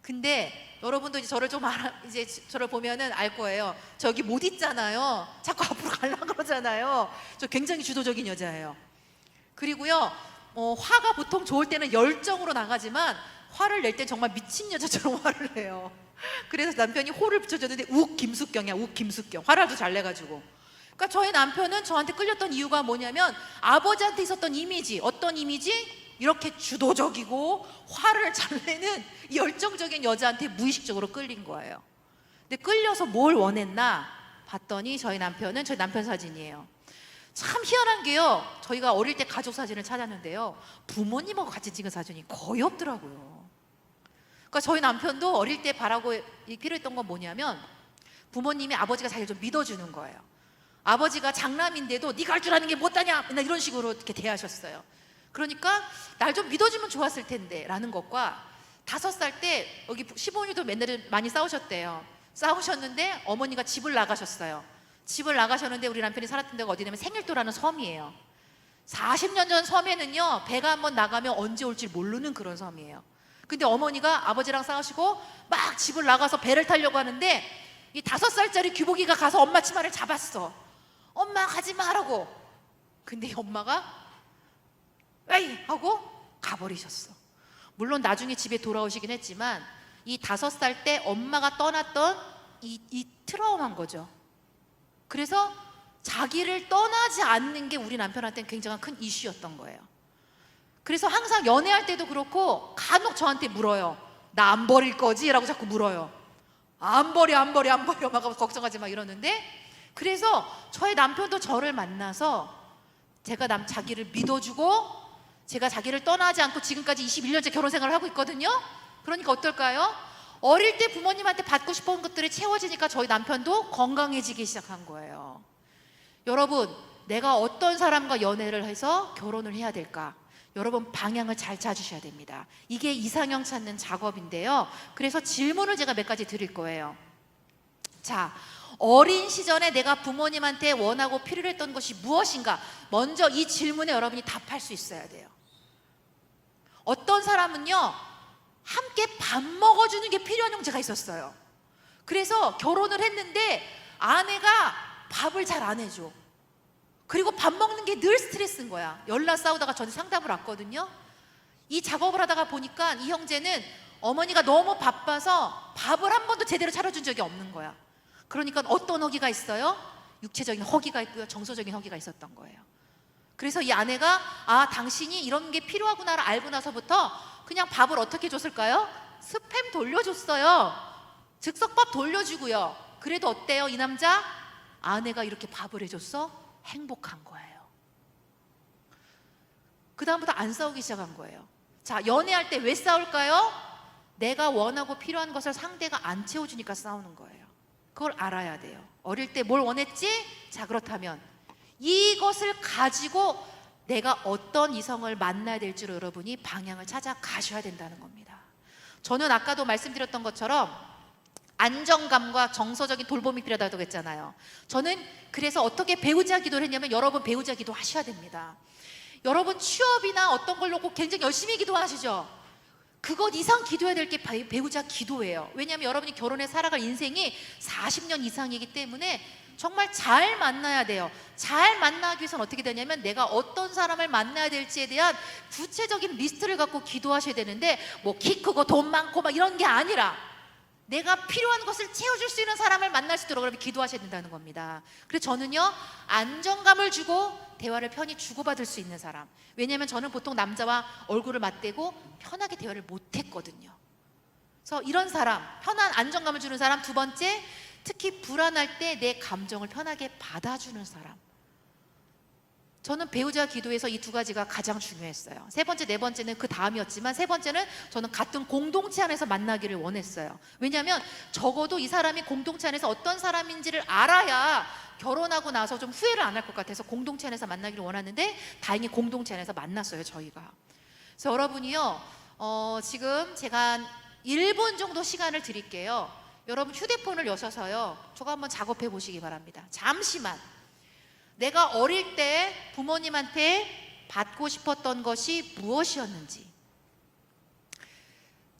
근데 여러분도 이제 저를 보면은 알 거예요. 저기 못 있잖아요. 자꾸 앞으로 가려고 그러잖아요. 저 굉장히 주도적인 여자예요. 그리고요, 화가 보통 좋을 때는 열정으로 나가지만 화를 낼 때 정말 미친 여자처럼 화를 내요. 그래서 남편이 호를 붙여줬는데 김숙경이야. 김숙경. 화를 아주 잘 내가지고. 그러니까 저희 남편은 저한테 끌렸던 이유가 뭐냐면, 아버지한테 있었던 이미지, 어떤 이미지? 이렇게 주도적이고 화를 잘 내는 열정적인 여자한테 무의식적으로 끌린 거예요. 근데 끌려서 뭘 원했나 봤더니, 저희 남편 사진이에요. 참 희한한 게요, 저희가 어릴 때 가족 사진을 찾았는데요, 부모님하고 같이 찍은 사진이 거의 없더라고요. 그러니까 저희 남편도 어릴 때 바라고 필요했던 건 뭐냐면, 부모님이 아버지가 자기를 좀 믿어주는 거예요. 아버지가 장남인데도 네가 할 줄 아는 게 못하냐, 맨날 이런 식으로 이렇게 대하셨어요. 그러니까 날 좀 믿어주면 좋았을 텐데 라는 것과, 5살 때 여기 시부모님도 맨날 많이 싸우셨대요. 싸우셨는데 어머니가 집을 나가셨어요. 집을 나가셨는데 우리 남편이 살았던 데가 어디냐면 생일도라는 섬이에요. 40년 전 섬에는요, 배가 한번 나가면 언제 올지 모르는 그런 섬이에요. 근데 어머니가 아버지랑 싸우시고 막 집을 나가서 배를 타려고 하는데, 이 5살짜리 규복이가 가서 엄마 치마를 잡았어. 엄마 가지 마라고. 근데 엄마가 에이 하고 가버리셨어. 물론 나중에 집에 돌아오시긴 했지만, 이 5살 때 엄마가 떠났던 이 트라우마인 거죠. 그래서 자기를 떠나지 않는 게 우리 남편한테는 굉장한 큰 이슈였던 거예요. 그래서 항상 연애할 때도 그렇고 간혹 저한테 물어요. 나 안 버릴 거지? 라고 자꾸 물어요. 안 버려 막 걱정하지 마 이러는데, 그래서 저희 남편도 저를 만나서 제가 자기를 믿어주고, 제가 자기를 떠나지 않고 지금까지 21년째 결혼 생활을 하고 있거든요. 그러니까 어떨까요? 어릴 때 부모님한테 받고 싶은 것들이 채워지니까 저희 남편도 건강해지기 시작한 거예요. 여러분, 내가 어떤 사람과 연애를 해서 결혼을 해야 될까? 여러분, 방향을 잘 찾으셔야 됩니다. 이게 이상형 찾는 작업인데요. 그래서 질문을 제가 몇 가지 드릴 거예요. 자, 어린 시절에 내가 부모님한테 원하고 필요했던 것이 무엇인가? 먼저 이 질문에 여러분이 답할 수 있어야 돼요. 어떤 사람은요, 함께 밥 먹어주는 게 필요한 형제가 있었어요. 그래서 결혼을 했는데 아내가 밥을 잘 안 해줘. 그리고 밥 먹는 게 늘 스트레스인 거야. 열나 싸우다가 저한테 상담을 왔거든요. 이 작업을 하다가 보니까 이 형제는 어머니가 너무 바빠서 밥을 한 번도 제대로 차려준 적이 없는 거야. 그러니까 어떤 어기가 있어요? 육체적인 허기가 있고요, 정서적인 허기가 있었던 거예요. 그래서 이 아내가 당신이 이런 게 필요하구나를 알고 나서부터 그냥 밥을 어떻게 줬을까요? 스팸 돌려줬어요. 즉석밥 돌려주고요. 그래도 어때요, 이 남자? 아내가 이렇게 밥을 해줬어? 행복한 거예요. 그 다음부터 안 싸우기 시작한 거예요. 자, 연애할 때 왜 싸울까요? 내가 원하고 필요한 것을 상대가 안 채워주니까 싸우는 거예요. 그걸 알아야 돼요. 어릴 때 뭘 원했지? 자, 그렇다면 이것을 가지고 내가 어떤 이성을 만나야 될지로 여러분이 방향을 찾아 가셔야 된다는 겁니다. 저는 아까도 말씀드렸던 것처럼 안정감과 정서적인 돌봄이 필요하다고 했잖아요. 저는 그래서 어떻게 배우자 기도를 했냐면, 여러분 배우자 기도 하셔야 됩니다. 여러분 취업이나 어떤 걸로 꼭 굉장히 열심히 기도하시죠? 그것 이상 기도해야 될 게 배우자 기도예요. 왜냐하면 여러분이 결혼해 살아갈 인생이 40년 이상이기 때문에 정말 잘 만나야 돼요. 잘 만나기 위해서는 어떻게 되냐면, 내가 어떤 사람을 만나야 될지에 대한 구체적인 리스트를 갖고 기도하셔야 되는데, 뭐 키 크고 돈 많고 막 이런 게 아니라 내가 필요한 것을 채워줄 수 있는 사람을 만날 수 있도록 여러분 기도하셔야 된다는 겁니다. 그래서 저는요, 안정감을 주고 대화를 편히 주고받을 수 있는 사람. 왜냐하면 저는 보통 남자와 얼굴을 맞대고 편하게 대화를 못했거든요. 그래서 이런 사람, 편한 안정감을 주는 사람. 두 번째, 특히 불안할 때 내 감정을 편하게 받아주는 사람. 저는 배우자 기도에서 이 두 가지가 가장 중요했어요. 세 번째, 네 번째는 그 다음이었지만, 세 번째는 저는 같은 공동체 안에서 만나기를 원했어요. 왜냐하면 적어도 이 사람이 공동체 안에서 어떤 사람인지를 알아야 결혼하고 나서 좀 후회를 안 할 것 같아서 공동체 안에서 만나기를 원하는데, 다행히 공동체 안에서 만났어요, 저희가. 그래서 여러분이요, 지금 제가 한 1분 정도 시간을 드릴게요. 여러분 휴대폰을 여셔서요, 저거 한번 작업해 보시기 바랍니다. 잠시만. 내가 어릴 때 부모님한테 받고 싶었던 것이 무엇이었는지.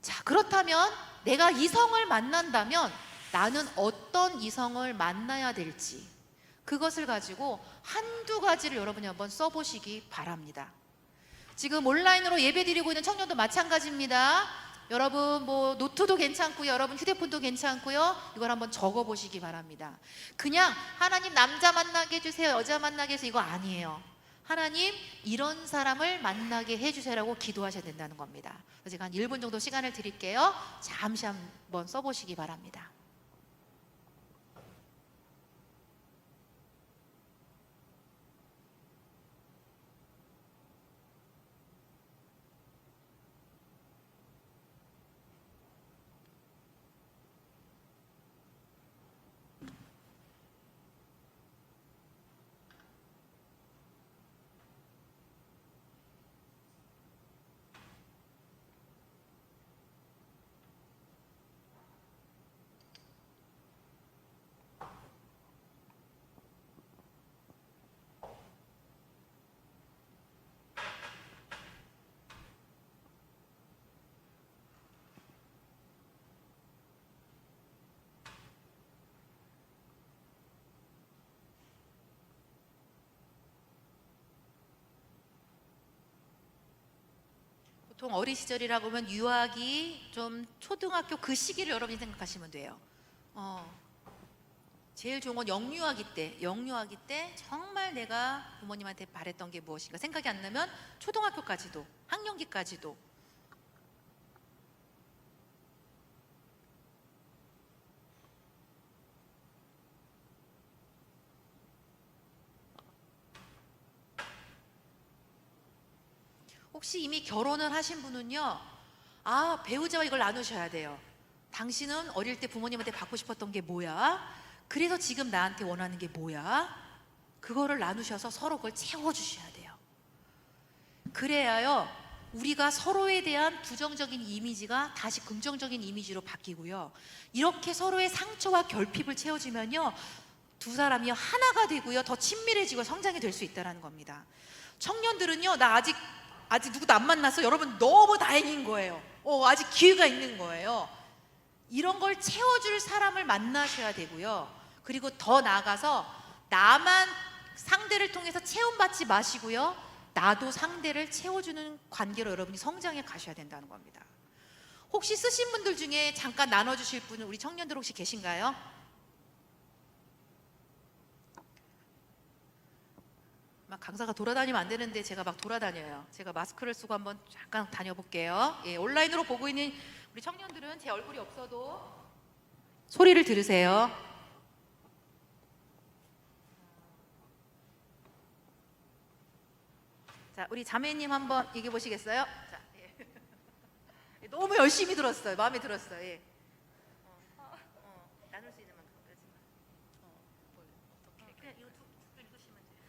자, 그렇다면 내가 이성을 만난다면 나는 어떤 이성을 만나야 될지, 그것을 가지고 한두 가지를 여러분이 한번 써보시기 바랍니다. 지금 온라인으로 예배드리고 있는 청년도 마찬가지입니다. 여러분 뭐 노트도 괜찮고요, 여러분 휴대폰도 괜찮고요, 이걸 한번 적어보시기 바랍니다. 그냥 하나님 남자 만나게 해주세요, 여자 만나게 해주세요, 이거 아니에요. 하나님 이런 사람을 만나게 해주세요라고 기도하셔야 된다는 겁니다. 그래서 제가 한 1분 정도 시간을 드릴게요. 잠시 한번 써보시기 바랍니다. 보통 어린 시절이라고 하면 유아기, 좀 초등학교 그 시기를 여러분이 생각하시면 돼요. 제일 좋은 건 영유아기 때 정말 내가 부모님한테 바랬던 게 무엇인가 생각이 안 나면 초등학교까지도, 학년기까지도. 혹시 이미 결혼을 하신 분은요, 배우자와 이걸 나누셔야 돼요. 당신은 어릴 때 부모님한테 받고 싶었던 게 뭐야? 그래서 지금 나한테 원하는 게 뭐야? 그거를 나누셔서 서로 그걸 채워주셔야 돼요. 그래야요, 우리가 서로에 대한 부정적인 이미지가 다시 긍정적인 이미지로 바뀌고요, 이렇게 서로의 상처와 결핍을 채워주면요, 두 사람이 하나가 되고요, 더 친밀해지고 성장이 될 수 있다는 겁니다. 청년들은요, 나 아직 누구도 안 만났어. 여러분 너무 다행인 거예요. 아직 기회가 있는 거예요. 이런 걸 채워줄 사람을 만나셔야 되고요, 그리고 더 나아가서 나만 상대를 통해서 체험받지 마시고요, 나도 상대를 채워주는 관계로 여러분이 성장해 가셔야 된다는 겁니다. 혹시 쓰신 분들 중에 잠깐 나눠주실 분은 우리 청년들 혹시 계신가요? 막 강사가 돌아다니면 안 되는데 제가 막 돌아다녀요. 제가 마스크를 쓰고 한번 잠깐 다녀볼게요. 예, 온라인으로 보고 있는 우리 청년들은 제 얼굴이 없어도 소리를 들으세요. 자, 우리 자매님 한번 얘기해 보시겠어요? 자, 예. 너무 열심히 들었어요. 마음에 들었어요. 예. 나눌 수 있는 만큼 그러지 마. 어떻게? 그냥 이거 두 읽으시면 돼요.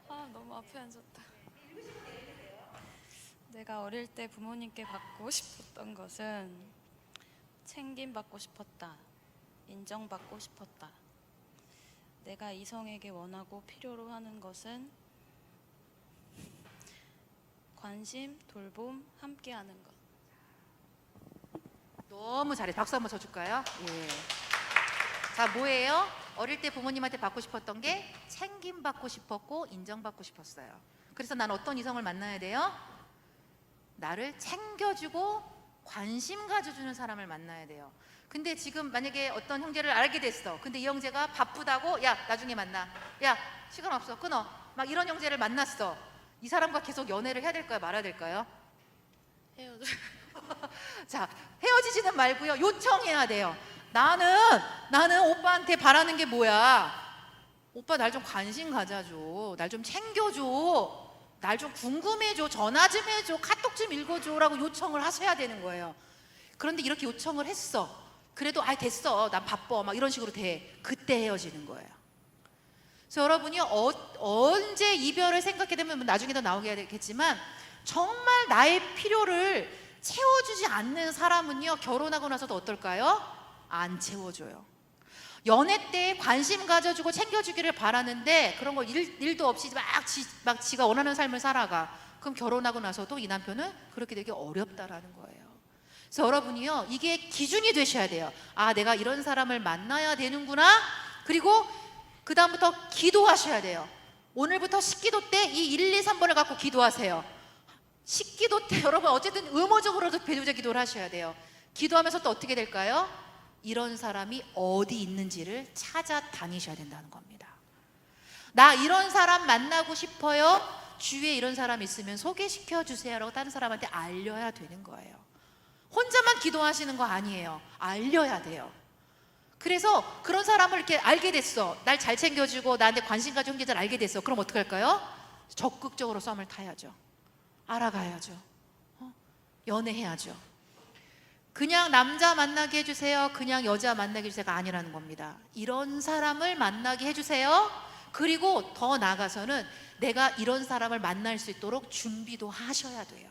아, 너무 앞에 앉았다. 내가 어릴 때 부모님께 받고 싶었던 것은 챙김받고 싶었다. 인정받고 싶었다. 내가 이성에게 원하고 필요로 하는 것은 관심, 돌봄, 함께하는 것. 너무 잘해. 박수 한번 쳐줄까요? 예. 자, 뭐예요? 어릴 때 부모님한테 받고 싶었던 게 챙김받고 싶었고 인정받고 싶었어요. 그래서 난 어떤 이성을 만나야 돼요? 나를 챙겨주고 관심 가져주는 사람을 만나야 돼요. 근데 지금 만약에 어떤 형제를 알게 됐어. 근데 이 형제가 바쁘다고, 야 나중에 만나, 야 시간 없어, 끊어, 막 이런 형제를 만났어. 이 사람과 계속 연애를 해야 될까요, 말아야 될까요? 헤어져. 자, 헤어지지는 말고요, 요청해야 돼요. 나는 오빠한테 바라는 게 뭐야? 오빠 날 좀 관심 가져줘, 날 좀 챙겨줘, 날 좀 궁금해줘, 전화 좀 해줘, 카톡 좀 읽어줘라고 요청을 하셔야 되는 거예요. 그런데 이렇게 요청을 했어. 그래도 아 됐어, 난 바빠, 막 이런 식으로 돼. 그때 헤어지는 거예요. 그래서 여러분이 언제 이별을 생각해 되면 나중에도 나오게 되겠지만 정말 나의 필요를 채워주지 않는 사람은요, 결혼하고 나서도 어떨까요? 안 채워줘요. 연애 때 관심 가져주고 챙겨주기를 바라는데 그런 거 일도 없이 막 지가 원하는 삶을 살아가. 그럼 결혼하고 나서도 이 남편은 그렇게 되게 어렵다라는 거예요. 그래서 여러분이요, 이게 기준이 되셔야 돼요. 아, 내가 이런 사람을 만나야 되는구나. 그리고 그 다음부터 기도하셔야 돼요. 오늘부터 식기도 때 이 1, 2, 3번을 갖고 기도하세요. 식기도 때 여러분 어쨌든 의무적으로도 배우자 기도를 하셔야 돼요. 기도하면서 또 어떻게 될까요? 이런 사람이 어디 있는지를 찾아다니셔야 된다는 겁니다. 나 이런 사람 만나고 싶어요. 주위에 이런 사람 있으면 소개시켜 주세요라고 다른 사람한테 알려야 되는 거예요. 혼자만 기도하시는 거 아니에요. 알려야 돼요. 그래서 그런 사람을 이렇게 알게 됐어. 날 잘 챙겨주고 나한테 관심 가지고 형제들 알게 됐어. 그럼 어떻게 할까요? 적극적으로 썸을 타야죠. 알아가야죠. 연애해야죠. 그냥 남자 만나게 해주세요, 그냥 여자 만나게 해주세요가 아니라는 겁니다. 이런 사람을 만나게 해주세요. 그리고 더 나아가서는 내가 이런 사람을 만날 수 있도록 준비도 하셔야 돼요.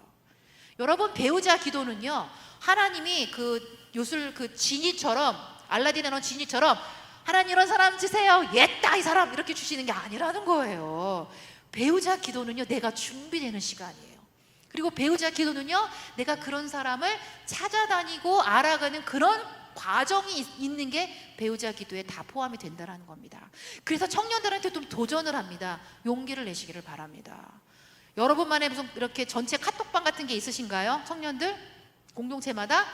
여러분, 배우자 기도는요, 하나님이 그 요술 그 지니처럼, 알라딘에 넣은 지니처럼 하나님 이런 사람 주세요, 옛다 이 사람 이렇게 주시는 게 아니라는 거예요. 배우자 기도는요, 내가 준비되는 시간이에요. 그리고 배우자 기도는요, 내가 그런 사람을 찾아다니고 알아가는 그런 과정이 있는 게 배우자 기도에 다 포함이 된다는 겁니다. 그래서 청년들한테 좀 도전을 합니다. 용기를 내시기를 바랍니다. 여러분만의 무슨 이렇게 전체 카톡방 같은 게 있으신가요? 청년들? 공동체마다?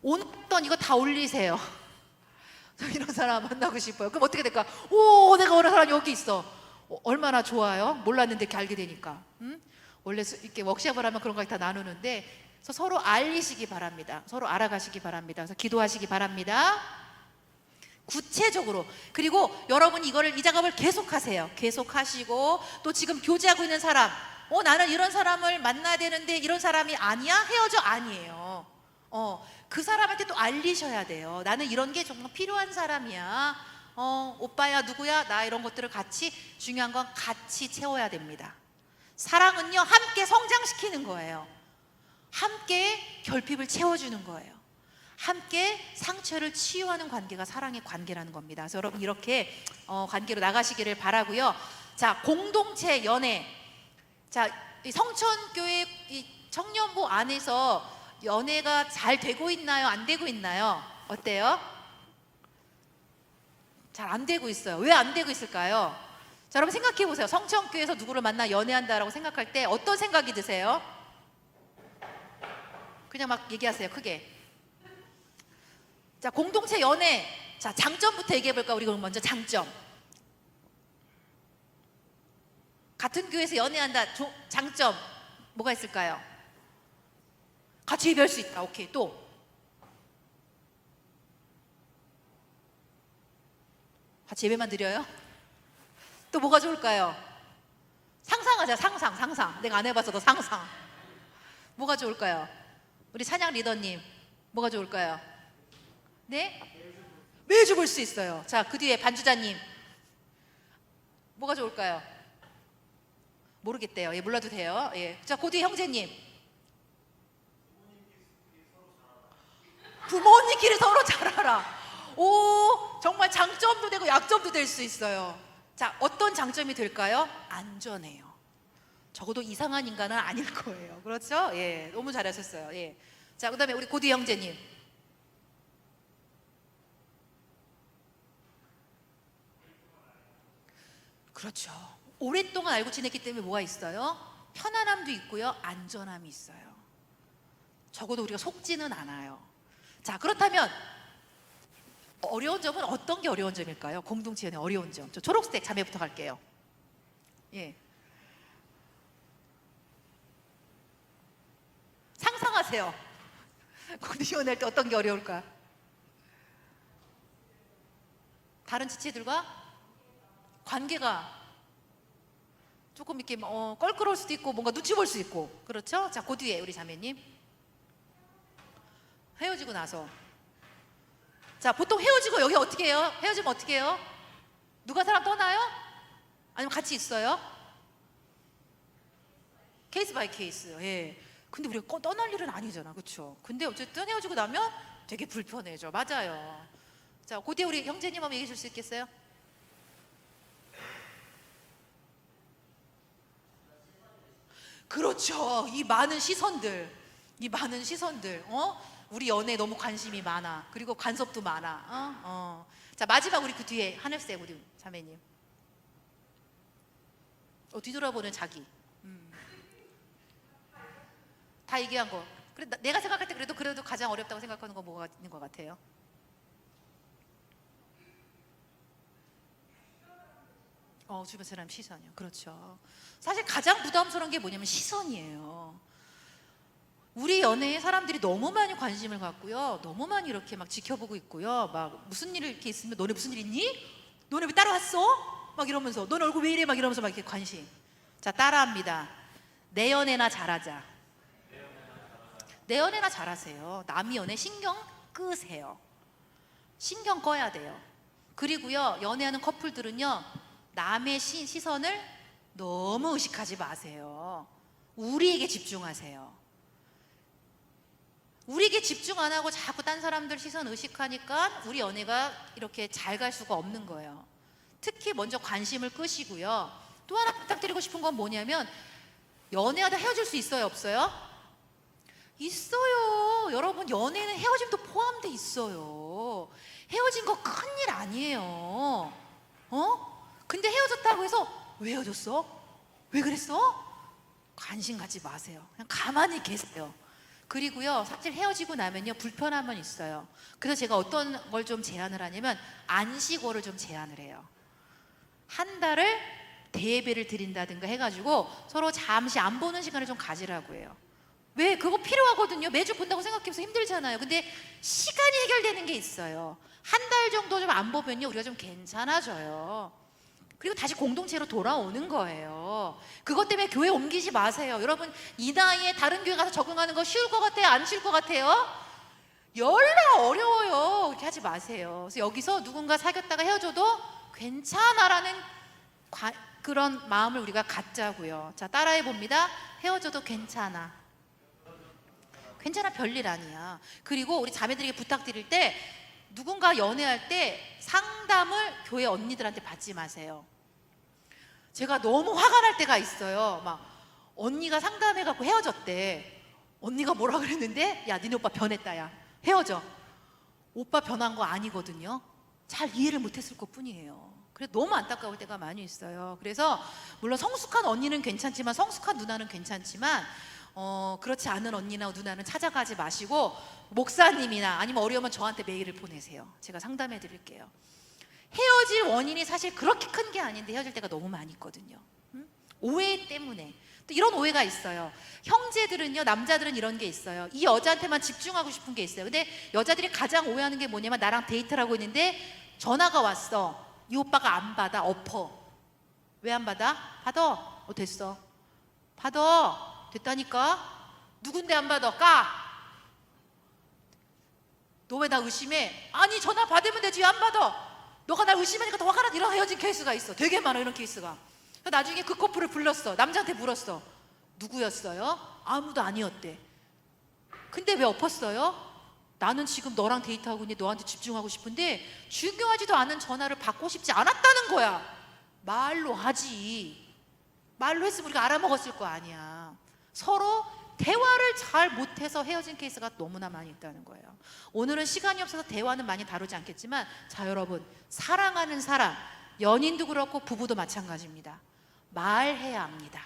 오늘 이거 다 올리세요. 이런 사람 만나고 싶어요. 그럼 어떻게 될까? 오, 내가 원하는 사람 여기 있어. 얼마나 좋아요? 몰랐는데 이렇게 알게 되니까. 원래 이렇게 워크숍을 하면 그런 거 다 나누는데, 그래서 서로 알리시기 바랍니다. 서로 알아가시기 바랍니다. 그래서 기도하시기 바랍니다. 구체적으로. 그리고 여러분이 이 작업을 계속하세요. 계속하시고, 또 지금 교제하고 있는 사람, 나는 이런 사람을 만나야 되는데 이런 사람이 아니야? 헤어져? 아니에요. 그 사람한테 또 알리셔야 돼요. 나는 이런 게 정말 필요한 사람이야. 오빠야, 누구야? 나 이런 것들을 같이, 중요한 건 같이 채워야 됩니다. 사랑은요, 함께 성장시키는 거예요. 함께 결핍을 채워주는 거예요. 함께 상처를 치유하는 관계가 사랑의 관계라는 겁니다. 그래서 여러분 이렇게 관계로 나가시기를 바라고요. 자, 공동체 연애. 자, 이 성천교회 이 청년부 안에서 연애가 잘 되고 있나요? 안 되고 있나요? 어때요? 잘 안 되고 있어요. 왜 안 되고 있을까요? 자, 여러분 생각해 보세요. 성천교회에서 누구를 만나 연애한다라고 생각할 때 어떤 생각이 드세요? 그냥 막 얘기하세요, 크게. 자, 공동체 연애. 자, 장점부터 얘기해 볼까? 우리 그럼 먼저 장점. 같은 교회에서 연애한다. 장점 뭐가 있을까요? 같이 예배할 수 있다. 오케이. 또 같이 예배만 드려요? 또 뭐가 좋을까요? 상상하자. 상상. 내가 안 해봤어도 상상. 뭐가 좋을까요? 우리 찬양 리더님 뭐가 좋을까요? 네? 매주 볼 수 있어요. 자, 그 뒤에 반주자님 뭐가 좋을까요? 모르겠대요. 예, 몰라도 돼요. 예. 자, 그 뒤에 형제님 부모님끼리 서로 잘 알아. 오, 정말 장점도 되고 약점도 될 수 있어요. 자, 어떤 장점이 될까요? 안전해요. 적어도 이상한 인간은 아닐 거예요. 그렇죠? 예, 너무 잘하셨어요. 예. 자, 그다음에 우리 고디 형제님. 그렇죠. 오랫동안 알고 지냈기 때문에 뭐가 있어요? 편안함도 있고요, 안전함이 있어요. 적어도 우리가 속지는 않아요. 자, 그렇다면 어려운 점은 어떤 게 어려운 점일까요? 공동체 연애 어려운 점. 저 초록색 자매부터 갈게요. 예. 상상하세요. 공동체 연애할 때 어떤 게 어려울까? 다른 지체들과 관계가 조금 이렇게 껄끄러울 수도 있고 뭔가 눈치 볼 수 있고. 그렇죠? 자, 그 뒤에 우리 자매님. 헤어지고 나서. 자, 보통 헤어지고 여기 어떻게 해요? 헤어지면 어떻게 해요? 누가 사람 떠나요? 아니면 같이 있어요? 케이스 바이 케이스. 예. 근데 우리가 떠날 일은 아니잖아. 그렇죠? 근데 어쨌든 헤어지고 나면 되게 불편해져. 맞아요. 자, 그 뒤에 우리 형제님 한번 얘기해 줄 수 있겠어요? 그렇죠. 이 많은 시선들, 우리 연애에 너무 관심이 많아. 그리고 간섭도 많아. 자, 마지막 우리 그 뒤에 하늘색 우리 자매님. 뒤돌아보는 자기. 다 얘기한 거. 그래, 내가 생각할 때 그래도 가장 어렵다고 생각하는 거 뭐가 있는 것 같아요? 주변 사람 시선이요. 그렇죠. 사실 가장 부담스러운 게 뭐냐면 시선이에요. 우리 연애에 사람들이 너무 많이 관심을 갖고요. 너무 많이 이렇게 막 지켜보고 있고요. 막 무슨 일 이렇게 있으면 너네 무슨 일 있니? 너네 왜 따라왔어? 막 이러면서 너네 얼굴 왜 이래? 막 이러면서 막 이렇게 관심. 자, 따라합니다. 내 연애나 잘하자. 내 연애나 잘하세요. 남이 연애 신경 끄세요. 신경 꺼야 돼요. 그리고요, 연애하는 커플들은요, 남의 시선을 너무 의식하지 마세요. 우리에게 집중하세요. 우리에게 집중 안 하고 자꾸 딴 사람들 시선 의식하니까 우리 연애가 이렇게 잘 갈 수가 없는 거예요. 특히 먼저 관심을 끄시고요. 또 하나 부탁드리고 싶은 건 뭐냐면, 연애하다 헤어질 수 있어요, 없어요? 있어요. 여러분, 연애는 헤어짐도 포함돼 있어요. 헤어진 거 큰일 아니에요. 근데 헤어졌다고 해서 왜 헤어졌어? 왜 그랬어? 관심 갖지 마세요. 그냥 가만히 계세요. 그리고요, 사실 헤어지고 나면요, 불편함은 있어요. 그래서 제가 어떤 걸 좀 제안을 하냐면, 안식월을 좀 제안을 해요. 한 달을 대예배를 드린다든가 해가지고 서로 잠시 안 보는 시간을 좀 가지라고 해요. 왜? 그거 필요하거든요. 매주 본다고 생각해서 힘들잖아요. 근데 시간이 해결되는 게 있어요. 한 달 정도 좀 안 보면요, 우리가 좀 괜찮아져요. 그리고 다시 공동체로 돌아오는 거예요. 그것 때문에 교회 옮기지 마세요. 여러분, 이 나이에 다른 교회 가서 적응하는 거 쉬울 것 같아요? 안 쉬울 것 같아요? 열나 어려워요. 그렇게 하지 마세요. 그래서 여기서 누군가 사귀었다가 헤어져도 괜찮아라는 그런 마음을 우리가 갖자고요. 자, 따라해 봅니다. 헤어져도 괜찮아. 괜찮아, 별일 아니야. 그리고 우리 자매들에게 부탁드릴 때, 누군가 연애할 때 상담을 교회 언니들한테 받지 마세요. 제가 너무 화가 날 때가 있어요. 막 언니가 상담해갖고 헤어졌대. 언니가 뭐라 그랬는데, 야, 니네 오빠 변했다, 야, 헤어져. 오빠 변한 거 아니거든요. 잘 이해를 못했을 것 뿐이에요. 그래서 너무 안타까울 때가 많이 있어요. 그래서 물론 성숙한 언니는 괜찮지만, 성숙한 누나는 괜찮지만, 그렇지 않은 언니나 누나는 찾아가지 마시고 목사님이나 아니면 어려우면 저한테 메일을 보내세요. 제가 상담해 드릴게요. 헤어질 원인이 사실 그렇게 큰 게 아닌데 헤어질 때가 너무 많이 있거든요. 오해 때문에. 또 이런 오해가 있어요. 형제들은요, 남자들은 이런 게 있어요. 이 여자한테만 집중하고 싶은 게 있어요. 근데 여자들이 가장 오해하는 게 뭐냐면 나랑 데이트를 하고 있는데 전화가 왔어. 이 오빠가 안 받아. 엎어. 왜 안 받아? 받아. 됐어. 받아. 됐다니까. 누군데 안 받아? 까. 너 왜 나 의심해? 아니 전화 받으면 되지 왜 안 받아? 너가 날 의심하니까 더 화가 나. 이런 헤어진 케이스가 있어. 되게 많아 이런 케이스가. 나중에 그 커플을 불렀어. 남자한테 물었어. 누구였어요? 아무도 아니었대. 근데 왜 엎었어요? 나는 지금 너랑 데이트하고 있는데 너한테 집중하고 싶은데 중요하지도 않은 전화를 받고 싶지 않았다는 거야. 말로 하지. 말로 했으면 우리가 알아먹었을 거 아니야. 서로 대화를 잘 못해서 헤어진 케이스가 너무나 많이 있다는 거예요. 오늘은 시간이 없어서 대화는 많이 다루지 않겠지만, 자 여러분, 사랑하는 사람, 연인도 그렇고 부부도 마찬가지입니다. 말해야 합니다.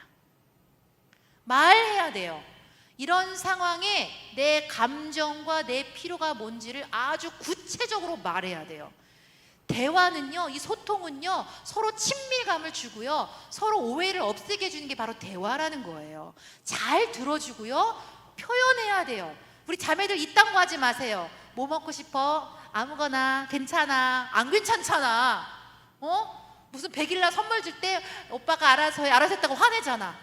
말해야 돼요. 이런 상황에 내 감정과 내 필요가 뭔지를 아주 구체적으로 말해야 돼요. 대화는요, 이 소통은요, 서로 친밀감을 주고요, 서로 오해를 없애게 해주는 게 바로 대화라는 거예요. 잘 들어주고요, 표현해야 돼요. 우리 자매들 이딴 거 하지 마세요. 뭐 먹고 싶어? 아무거나. 괜찮아. 안 괜찮잖아. 무슨 100일날 선물 줄 때 오빠가 알아서 해, 알아서 했다고 화내잖아.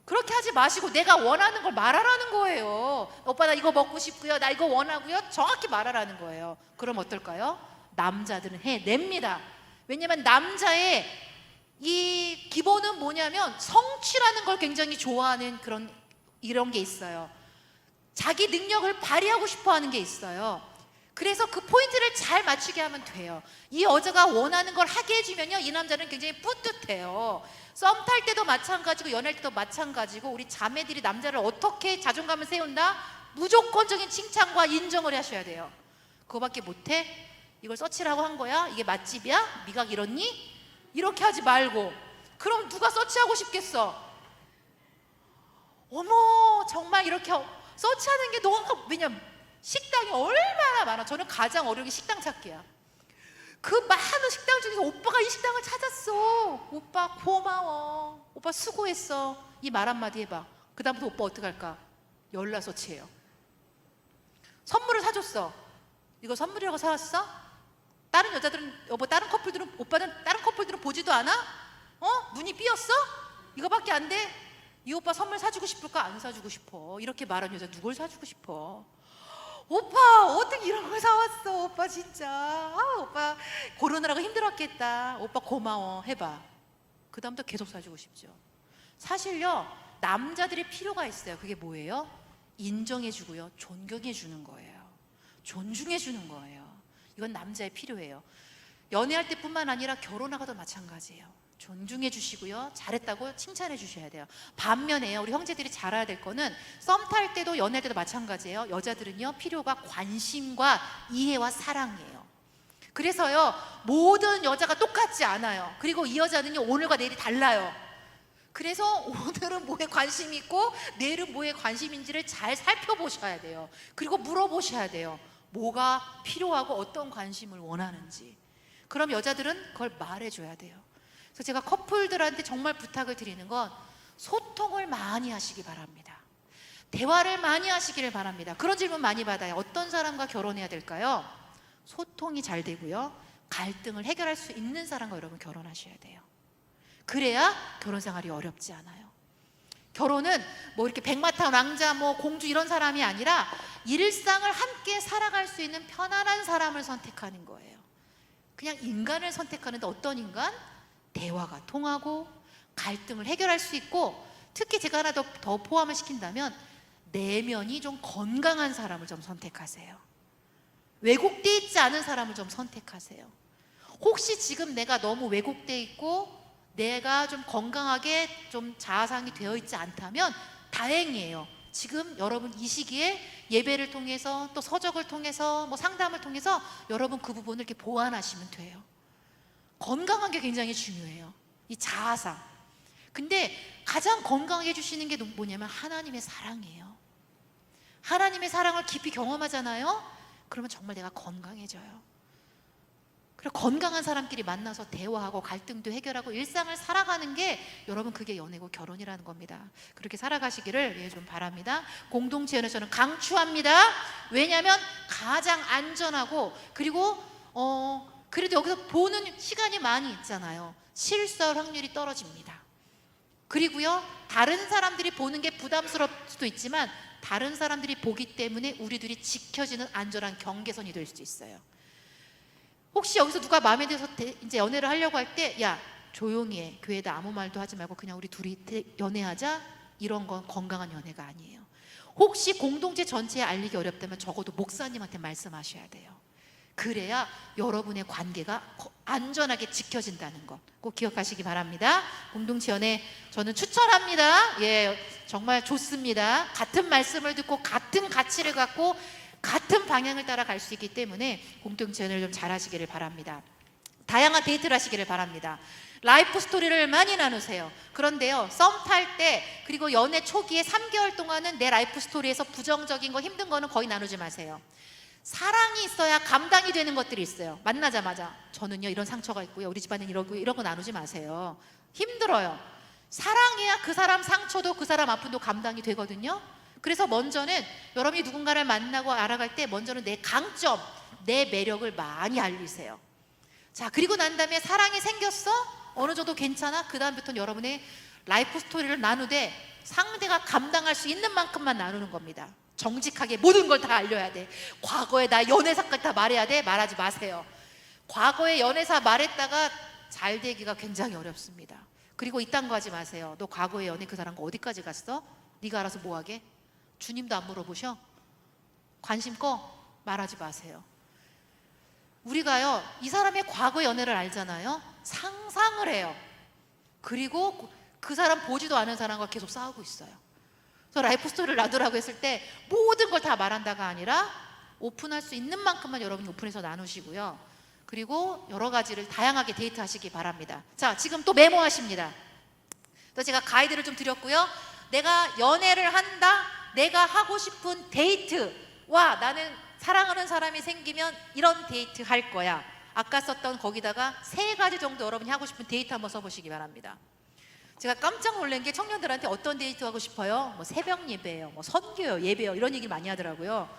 그렇게 하지 마시고 내가 원하는 걸 말하라는 거예요. 오빠 나 이거 먹고 싶고요, 나 이거 원하고요, 정확히 말하라는 거예요. 그럼 어떨까요? 남자들은 해냅니다. 왜냐면 남자의 이 기본은 뭐냐면 성취라는 걸 굉장히 좋아하는 이런 게 있어요. 자기 능력을 발휘하고 싶어 하는 게 있어요. 그래서 그 포인트를 잘 맞추게 하면 돼요. 이 여자가 원하는 걸 하게 해주면요, 이 남자는 굉장히 뿌듯해요. 썸 탈 때도 마찬가지고 연애할 때도 마찬가지고, 우리 자매들이 남자를 어떻게 자존감을 세운다? 무조건적인 칭찬과 인정을 하셔야 돼요. 그거밖에 못해? 이걸 서치라고 한 거야? 이게 맛집이야? 미각 이렇니? 이렇게 하지 말고. 그럼 누가 서치하고 싶겠어? 어머, 정말 이렇게 서치하는 게 너무, 왜냐면 식당이 얼마나 많아. 저는 가장 어려운 게 식당 찾기야. 그 많은 식당 중에서 오빠가 이 식당을 찾았어. 오빠 고마워. 오빠 수고했어. 이 말 한마디 해봐. 그 다음부터 오빠 어떡할까? 열나 서치해요. 선물을 사줬어. 이거 선물이라고 사왔어? 다른 여자들은, 여보, 다른 커플들은, 오빠는 다른 커플들은 보지도 않아? 눈이 삐었어? 이거밖에 안 돼? 이 오빠 선물 사주고 싶을까? 안 사주고 싶어. 이렇게 말하는 여자 누굴 사주고 싶어? 오빠 어떻게 이런 걸 사왔어? 오빠 진짜 오빠 고르느라고 힘들었겠다. 오빠 고마워. 해봐. 그 다음부터 계속 사주고 싶죠. 사실요, 남자들이 필요가 있어요. 그게 뭐예요? 인정해주고요, 존경해주는 거예요. 존중해주는 거예요. 이건 남자의 필요해요. 연애할 때뿐만 아니라 결혼하고도 마찬가지예요. 존중해 주시고요, 잘했다고 칭찬해 주셔야 돼요. 반면에요, 우리 형제들이 잘 알아야 될 거는, 썸 탈 때도 연애할 때도 마찬가지예요. 여자들은요, 필요가 관심과 이해와 사랑이에요. 그래서요, 모든 여자가 똑같지 않아요. 그리고 이 여자는요, 오늘과 내일이 달라요. 그래서 오늘은 뭐에 관심이 있고 내일은 뭐에 관심인지를 잘 살펴보셔야 돼요. 그리고 물어보셔야 돼요. 뭐가 필요하고 어떤 관심을 원하는지. 그럼 여자들은 그걸 말해줘야 돼요. 그래서 제가 커플들한테 정말 부탁을 드리는 건, 소통을 많이 하시기 바랍니다. 대화를 많이 하시기를 바랍니다. 그런 질문 많이 받아요. 어떤 사람과 결혼해야 될까요? 소통이 잘 되고요, 갈등을 해결할 수 있는 사람과 여러분 결혼하셔야 돼요. 그래야 결혼 생활이 어렵지 않아요. 결혼은 뭐 이렇게 백마탄 왕자, 뭐 공주 이런 사람이 아니라 일상을 함께 살아갈 수 있는 편안한 사람을 선택하는 거예요. 그냥 인간을 선택하는데, 어떤 인간? 대화가 통하고 갈등을 해결할 수 있고, 특히 제가 하나 더 포함을 시킨다면 내면이 좀 건강한 사람을 좀 선택하세요. 왜곡되어 있지 않은 사람을 좀 선택하세요. 혹시 지금 내가 너무 왜곡되어 있고 내가 좀 건강하게 좀 자아상이 되어 있지 않다면 다행이에요. 지금 여러분 이 시기에 예배를 통해서, 또 서적을 통해서, 뭐 상담을 통해서 여러분 그 부분을 이렇게 보완하시면 돼요. 건강한 게 굉장히 중요해요. 이 자아상. 근데 가장 건강하게 해주시는 게 뭐냐면 하나님의 사랑이에요. 하나님의 사랑을 깊이 경험하잖아요. 그러면 정말 내가 건강해져요. 그리고 건강한 사람끼리 만나서 대화하고 갈등도 해결하고 일상을 살아가는 게 여러분 그게 연애고 결혼이라는 겁니다. 그렇게 살아가시기를 좀 바랍니다. 공동체 연애 저는 강추합니다. 왜냐하면 가장 안전하고 그리고 그래도 여기서 보는 시간이 많이 있잖아요. 실수할 확률이 떨어집니다. 그리고요 다른 사람들이 보는 게 부담스러울 수도 있지만 다른 사람들이 보기 때문에 우리들이 지켜지는 안전한 경계선이 될 수 있어요. 혹시 여기서 누가 마음에 들어서 이제 연애를 하려고 할 때 야 조용히 해, 교회에다 아무 말도 하지 말고 그냥 우리 둘이 연애하자, 이런 건 건강한 연애가 아니에요. 혹시 공동체 전체에 알리기 어렵다면 적어도 목사님한테 말씀하셔야 돼요. 그래야 여러분의 관계가 안전하게 지켜진다는 것 꼭 기억하시기 바랍니다. 공동체 연애 저는 추천합니다. 예, 정말 좋습니다. 같은 말씀을 듣고 같은 가치를 갖고 같은 방향을 따라 갈 수 있기 때문에 공동체 연애를 좀 잘하시기를 바랍니다. 다양한 데이트를 하시기를 바랍니다. 라이프 스토리를 많이 나누세요. 그런데요 썸 탈 때 그리고 연애 초기에 3개월 동안은 내 라이프 스토리에서 부정적인 거 힘든 거는 거의 나누지 마세요. 사랑이 있어야 감당이 되는 것들이 있어요. 만나자마자 저는요 이런 상처가 있고요, 우리 집안은 이러고, 이런 거 나누지 마세요. 힘들어요. 사랑해야 그 사람 상처도 그 사람 아픔도 감당이 되거든요. 그래서 먼저는 여러분이 누군가를 만나고 알아갈 때 먼저는 내 강점, 내 매력을 많이 알리세요. 자, 그리고 난 다음에 사랑이 생겼어? 어느 정도 괜찮아? 그 다음부터는 여러분의 라이프 스토리를 나누되 상대가 감당할 수 있는 만큼만 나누는 겁니다. 정직하게 모든 걸 다 알려야 돼. 과거에 나 연애사까지 다 말해야 돼? 말하지 마세요. 과거에 연애사 말했다가 잘 되기가 굉장히 어렵습니다. 그리고 이딴 거 하지 마세요. 너 과거에 연애 그 사람과 어디까지 갔어? 네가 알아서 뭐 하게? 주님도 안 물어보셔? 관심 꺼? 말하지 마세요. 우리가요 이 사람의 과거 연애를 알잖아요. 상상을 해요. 그리고 그 사람 보지도 않은 사람과 계속 싸우고 있어요. 그래서 라이프 스토리를 놔두라고 했을 때 모든 걸 다 말한다가 아니라 오픈할 수 있는 만큼만 여러분이 오픈해서 나누시고요. 그리고 여러 가지를 다양하게 데이트하시기 바랍니다. 자, 지금 또 메모하십니다. 또 제가 가이드를 좀 드렸고요. 내가 연애를 한다, 내가 하고 싶은 데이트와 나는 사랑하는 사람이 생기면 이런 데이트 할 거야. 아까 썼던 거기다가 3가지 정도 여러분이 하고 싶은 데이트 한번 써보시기 바랍니다. 제가 깜짝 놀란 게 청년들한테 어떤 데이트 하고 싶어요? 뭐 새벽 예배요, 뭐 선교요, 예배요, 이런 얘기 많이 하더라고요.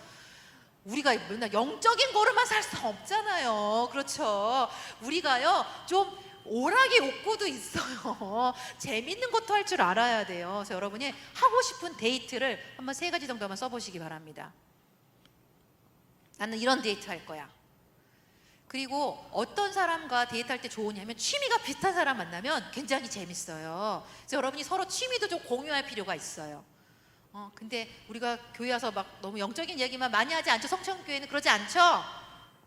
우리가 맨날 영적인 거로만 살 수 없잖아요. 그렇죠? 우리가요 좀 오락이 욕구도 있어요. 재밌는 것도 할 줄 알아야 돼요. 그래서 여러분이 하고 싶은 데이트를 한번 3가지 정도 한번 써보시기 바랍니다. 나는 이런 데이트 할 거야. 그리고 어떤 사람과 데이트할 때 좋으냐면 취미가 비슷한 사람 만나면 굉장히 재밌어요. 그래서 여러분이 서로 취미도 좀 공유할 필요가 있어요. 근데 우리가 교회 와서 막 너무 영적인 얘기만 많이 하지 않죠? 성천교회는 그러지 않죠?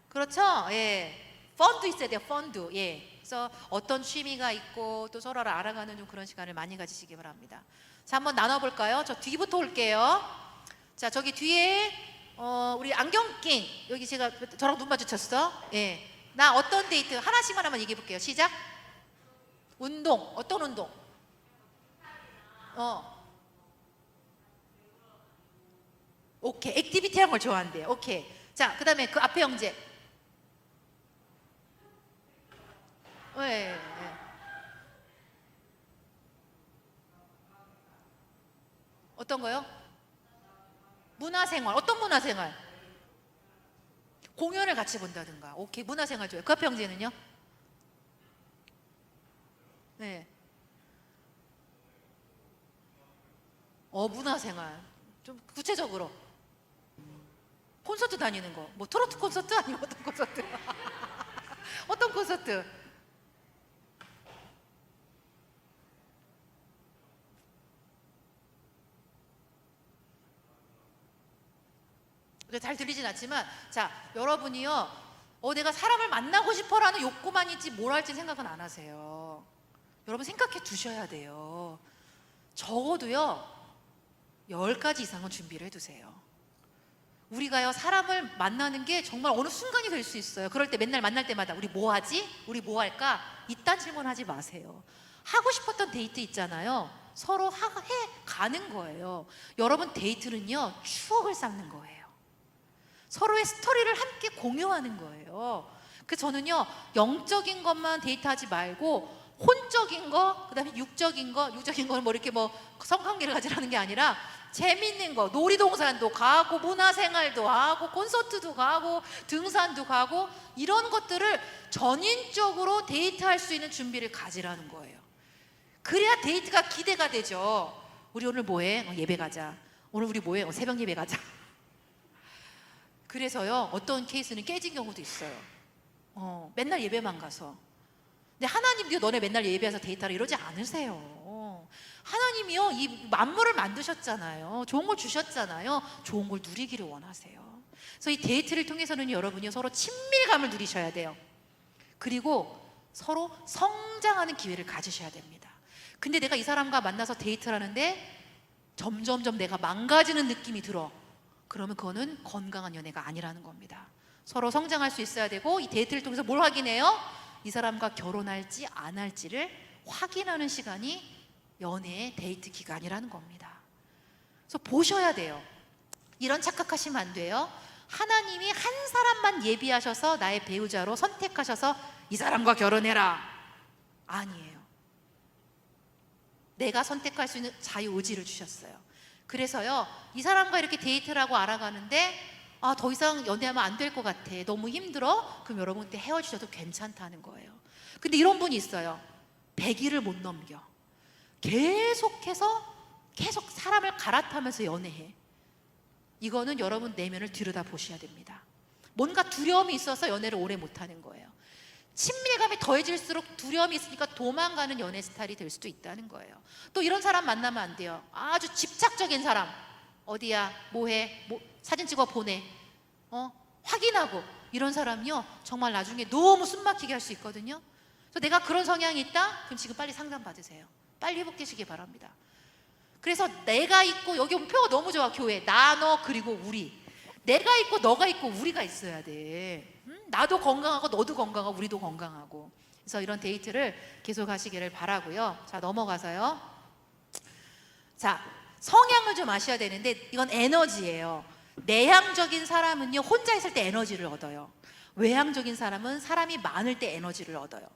그렇죠? 예. 펀도 있어야 돼요. 펀도. 예. 그래서 어떤 취미가 있고 또 서로를 알아가는 좀 그런 시간을 많이 가지시기 바랍니다. 자, 한번 나눠볼까요? 저 뒤부터 올게요. 자, 저기 뒤에 우리 안경 낀 여기 제가 저랑 눈 마주쳤어. 예. 나 어떤 데이트 하나씩만 한번 얘기해 볼게요. 시작. 운동. 어떤 운동? 오케이. 액티비티한 걸 좋아한대요. 오케이. 자, 그 다음에 그 앞에 형제. 예, 예. 어떤 거요? 문화생활. 어떤 문화생활? 공연을 같이 본다든가. 오케이. 문화생활 좋아요. 그 앞에 형제는요? 네. 문화생활. 좀 구체적으로. 콘서트 다니는 거. 뭐 트로트 콘서트 아니면 어떤 콘서트? 어떤 콘서트? 잘 들리진 않지만, 자, 여러분이요 내가 사람을 만나고 싶어라는 욕구만 있지 뭘 할지 생각은 안 하세요. 여러분 생각해 두셔야 돼요. 적어도요 10가지 이상은 준비를 해두세요. 우리가요 사람을 만나는 게 정말 어느 순간이 될 수 있어요. 그럴 때 맨날 만날 때마다 우리 뭐 하지? 우리 뭐 할까? 이딴 질문 하지 마세요. 하고 싶었던 데이트 있잖아요. 서로 해 가는 거예요. 여러분, 데이트는요, 추억을 쌓는 거예요. 서로의 스토리를 함께 공유하는 거예요. 그 저는요, 영적인 것만 데이트하지 말고 혼적인 거, 그다음에 육적인 거는 뭐 이렇게 뭐 성관계를 가지라는 게 아니라 재밌는 거, 놀이동산도 가고 문화생활도 하고 콘서트도 가고 등산도 가고 이런 것들을 전인적으로 데이트할 수 있는 준비를 가지라는 거예요. 그래야 데이트가 기대가 되죠. 우리 오늘 뭐해? 예배 가자. 오늘 우리 뭐해? 새벽 예배 가자. 그래서요, 어떤 케이스는 깨진 경우도 있어요. 맨날 예배만 가서. 근데 하나님도요, 너네 맨날 예배해서 데이트하라 이러지 않으세요. 하나님이요, 이 만물을 만드셨잖아요. 좋은 걸 주셨잖아요. 좋은 걸 누리기를 원하세요. 그래서 이 데이트를 통해서는 여러분이 서로 친밀감을 누리셔야 돼요. 그리고 서로 성장하는 기회를 가지셔야 됩니다. 근데 내가 이 사람과 만나서 데이트를 하는데 점점점 내가 망가지는 느낌이 들어. 그러면 그거는 건강한 연애가 아니라는 겁니다. 서로 성장할 수 있어야 되고, 이 데이트를 통해서 뭘 확인해요? 이 사람과 결혼할지 안 할지를 확인하는 시간이 연애의 데이트 기간이라는 겁니다. 그래서 보셔야 돼요. 이런 착각하시면 안 돼요. 하나님이 한 사람만 예비하셔서 나의 배우자로 선택하셔서 이 사람과 결혼해라, 아니에요. 내가 선택할 수 있는 자유의지를 주셨어요. 그래서요, 이 사람과 이렇게 데이트를 하고 알아가는데 더 이상 연애하면 안 될 것 같아, 너무 힘들어, 그럼 여러분 그때 헤어지셔도 괜찮다는 거예요. 근데 이런 분이 있어요. 100일을 못 넘겨. 계속 사람을 갈아타면서 연애해. 이거는 여러분 내면을 들여다 보셔야 됩니다. 뭔가 두려움이 있어서 연애를 오래 못하는 거예요. 친밀감이 더해질수록 두려움이 있으니까 도망가는 연애 스타일이 될 수도 있다는 거예요. 또 이런 사람 만나면 안 돼요. 아주 집착적인 사람. 어디야, 뭐해, 사진 찍어 보내, 확인하고. 이런 사람이요, 정말 나중에 너무 숨막히게 할 수 있거든요. 그래서 내가 그런 성향이 있다? 그럼 지금 빨리 상담 받으세요. 빨리 회복되시기 바랍니다. 그래서 내가 있고, 여기 표가 너무 좋아. 교회 나, 너, 그리고 우리. 내가 있고 너가 있고 우리가 있어야 돼. 나도 건강하고 너도 건강하고 우리도 건강하고. 그래서 이런 데이트를 계속 하시기를 바라고요. 자, 넘어가서요. 자, 성향을 좀 아셔야 되는데, 이건 에너지예요. 내향적인 사람은요, 혼자 있을 때 에너지를 얻어요. 외향적인 사람은 사람이 많을 때 에너지를 얻어요.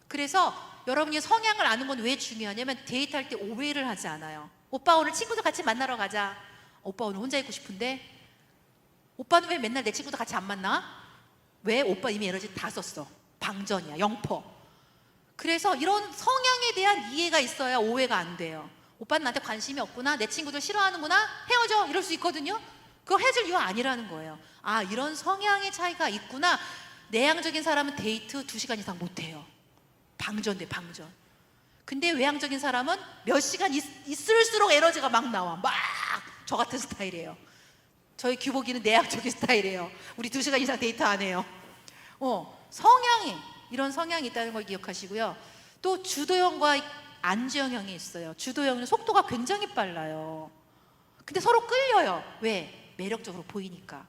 그래서 여러분이 성향을 아는 건 왜 중요하냐면, 데이트할 때 오해를 하지 않아요. 오빠 오늘 친구들 같이 만나러 가자. 오빠 오늘 혼자 있고 싶은데. 오빠는 왜 맨날 내 친구들 같이 안 만나? 왜? 오빠 이미 에너지 다 썼어. 방전이야, 0%. 그래서 이런 성향에 대한 이해가 있어야 오해가 안 돼요. 오빠는 나한테 관심이 없구나, 내 친구들 싫어하는구나, 헤어져, 이럴 수 있거든요. 그거 헤어질 이유가 아니라는 거예요. 이런 성향의 차이가 있구나. 내향적인 사람은 데이트 2시간 이상 못해요. 방전돼, 방전. 근데 외향적인 사람은 몇 시간 있을수록 에너지가 막 나와. 막 저 같은 스타일이에요. 저희 규복이는 내향적인 스타일이에요. 우리 2시간 이상 데이트 안 해요. 이런 성향이 있다는 걸 기억하시고요. 또 주도형과 안주형이 있어요. 주도형은 속도가 굉장히 빨라요. 근데 서로 끌려요. 왜? 매력적으로 보이니까.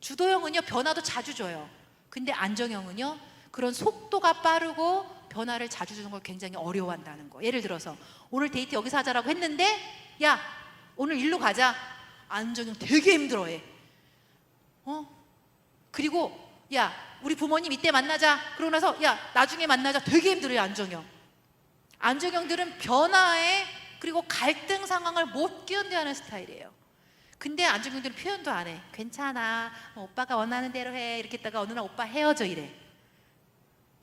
주도형은요, 변화도 자주 줘요. 근데 안정형은요, 그런 속도가 빠르고 변화를 자주 주는 걸 굉장히 어려워한다는 거. 예를 들어서 오늘 데이트 여기서 하자라고 했는데, 야, 오늘 일로 가자. 안정형 되게 힘들어해. 그리고 야, 우리 부모님 이때 만나자. 그러고 나서 야, 나중에 만나자. 되게 힘들어요, 안정형. 안정형들은 변화에, 그리고 갈등 상황을 못 견뎌하는 스타일이에요. 근데 안정형들은 표현도 안 해. 괜찮아, 오빠가 원하는 대로 해. 이렇게 했다가 어느 날 오빠 헤어져 이래.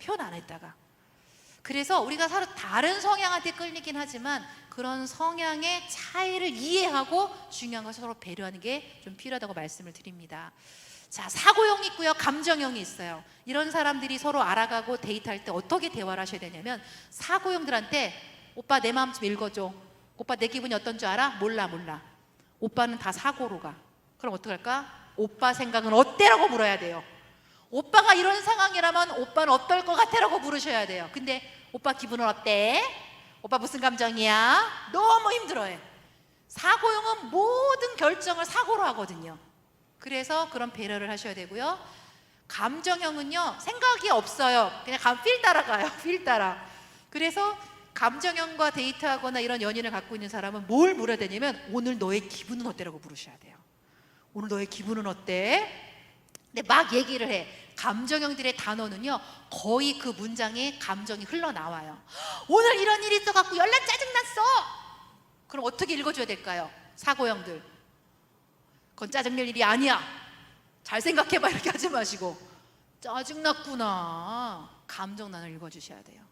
표현 안 했다가. 그래서 우리가 서로 다른 성향한테 끌리긴 하지만, 그런 성향의 차이를 이해하고 중요한 것을 서로 배려하는 게 좀 필요하다고 말씀을 드립니다. 자, 사고형이 있고요, 감정형이 있어요. 이런 사람들이 서로 알아가고 데이트할 때 어떻게 대화를 하셔야 되냐면, 사고형들한테 오빠 내 마음 좀 읽어줘. 오빠 내 기분이 어떤 줄 알아? 몰라. 오빠는 다 사고로 가. 그럼 어떡할까? 오빠 생각은 어때라고 물어야 돼요. 오빠가 이런 상황이라면 오빠는 어떨 것 같아라고 물으셔야 돼요. 근데 오빠 기분은 어때? 오빠 무슨 감정이야? 너무 힘들어해. 사고형은 모든 결정을 사고로 하거든요. 그래서 그런 배려를 하셔야 되고요. 감정형은요, 생각이 없어요. 그냥 필 따라가요. 필 따라. 그래서 감정형과 데이트하거나 이런 연인을 갖고 있는 사람은 뭘 물어야 되냐면 오늘 너의 기분은 어때라고 물으셔야 돼요. 오늘 너의 기분은 어때? 근데 막 얘기를 해. 감정형들의 단어는요 거의 그 문장에 감정이 흘러나와요. 오늘 이런 일이 있어갖고 연락 짜증났어. 그럼 어떻게 읽어줘야 될까요? 사고형들, 그건 짜증낼 일이 아니야, 잘 생각해봐, 이렇게 하지 마시고 짜증났구나, 감정란을 읽어주셔야 돼요.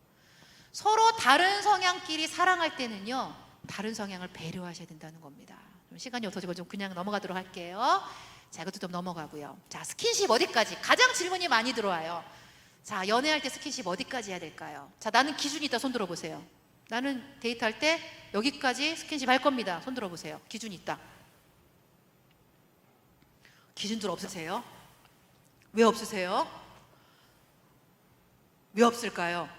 서로 다른 성향끼리 사랑할 때는요 다른 성향을 배려하셔야 된다는 겁니다. 좀 시간이 없어지고 좀 그냥 넘어가도록 할게요. 자, 이것도 좀 넘어가고요. 자, 스킨십 어디까지? 가장 질문이 많이 들어와요. 자, 연애할 때 스킨십 어디까지 해야 될까요? 자, 나는 기준이 있다. 손 들어보세요. 나는 데이트할 때 여기까지 스킨십 할 겁니다. 손 들어보세요. 기준이 있다. 기준들 없으세요? 왜 없으세요? 왜 없을까요?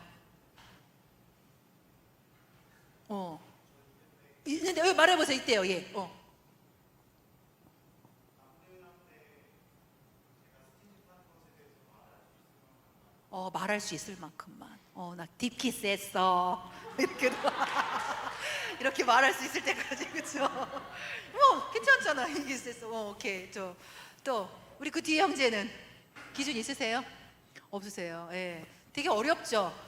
있는데 왜 말해보세요. 있대요. 예. 말할 수 있을 만큼만. 나 딥키스 했어. 이렇게 말할 수 있을 때까지, 그쵸? 괜찮잖아. 딥키스 했어. 오케이. 또 우리 그 뒤에 형제는 기준 있으세요? 없으세요. 예. 되게 어렵죠?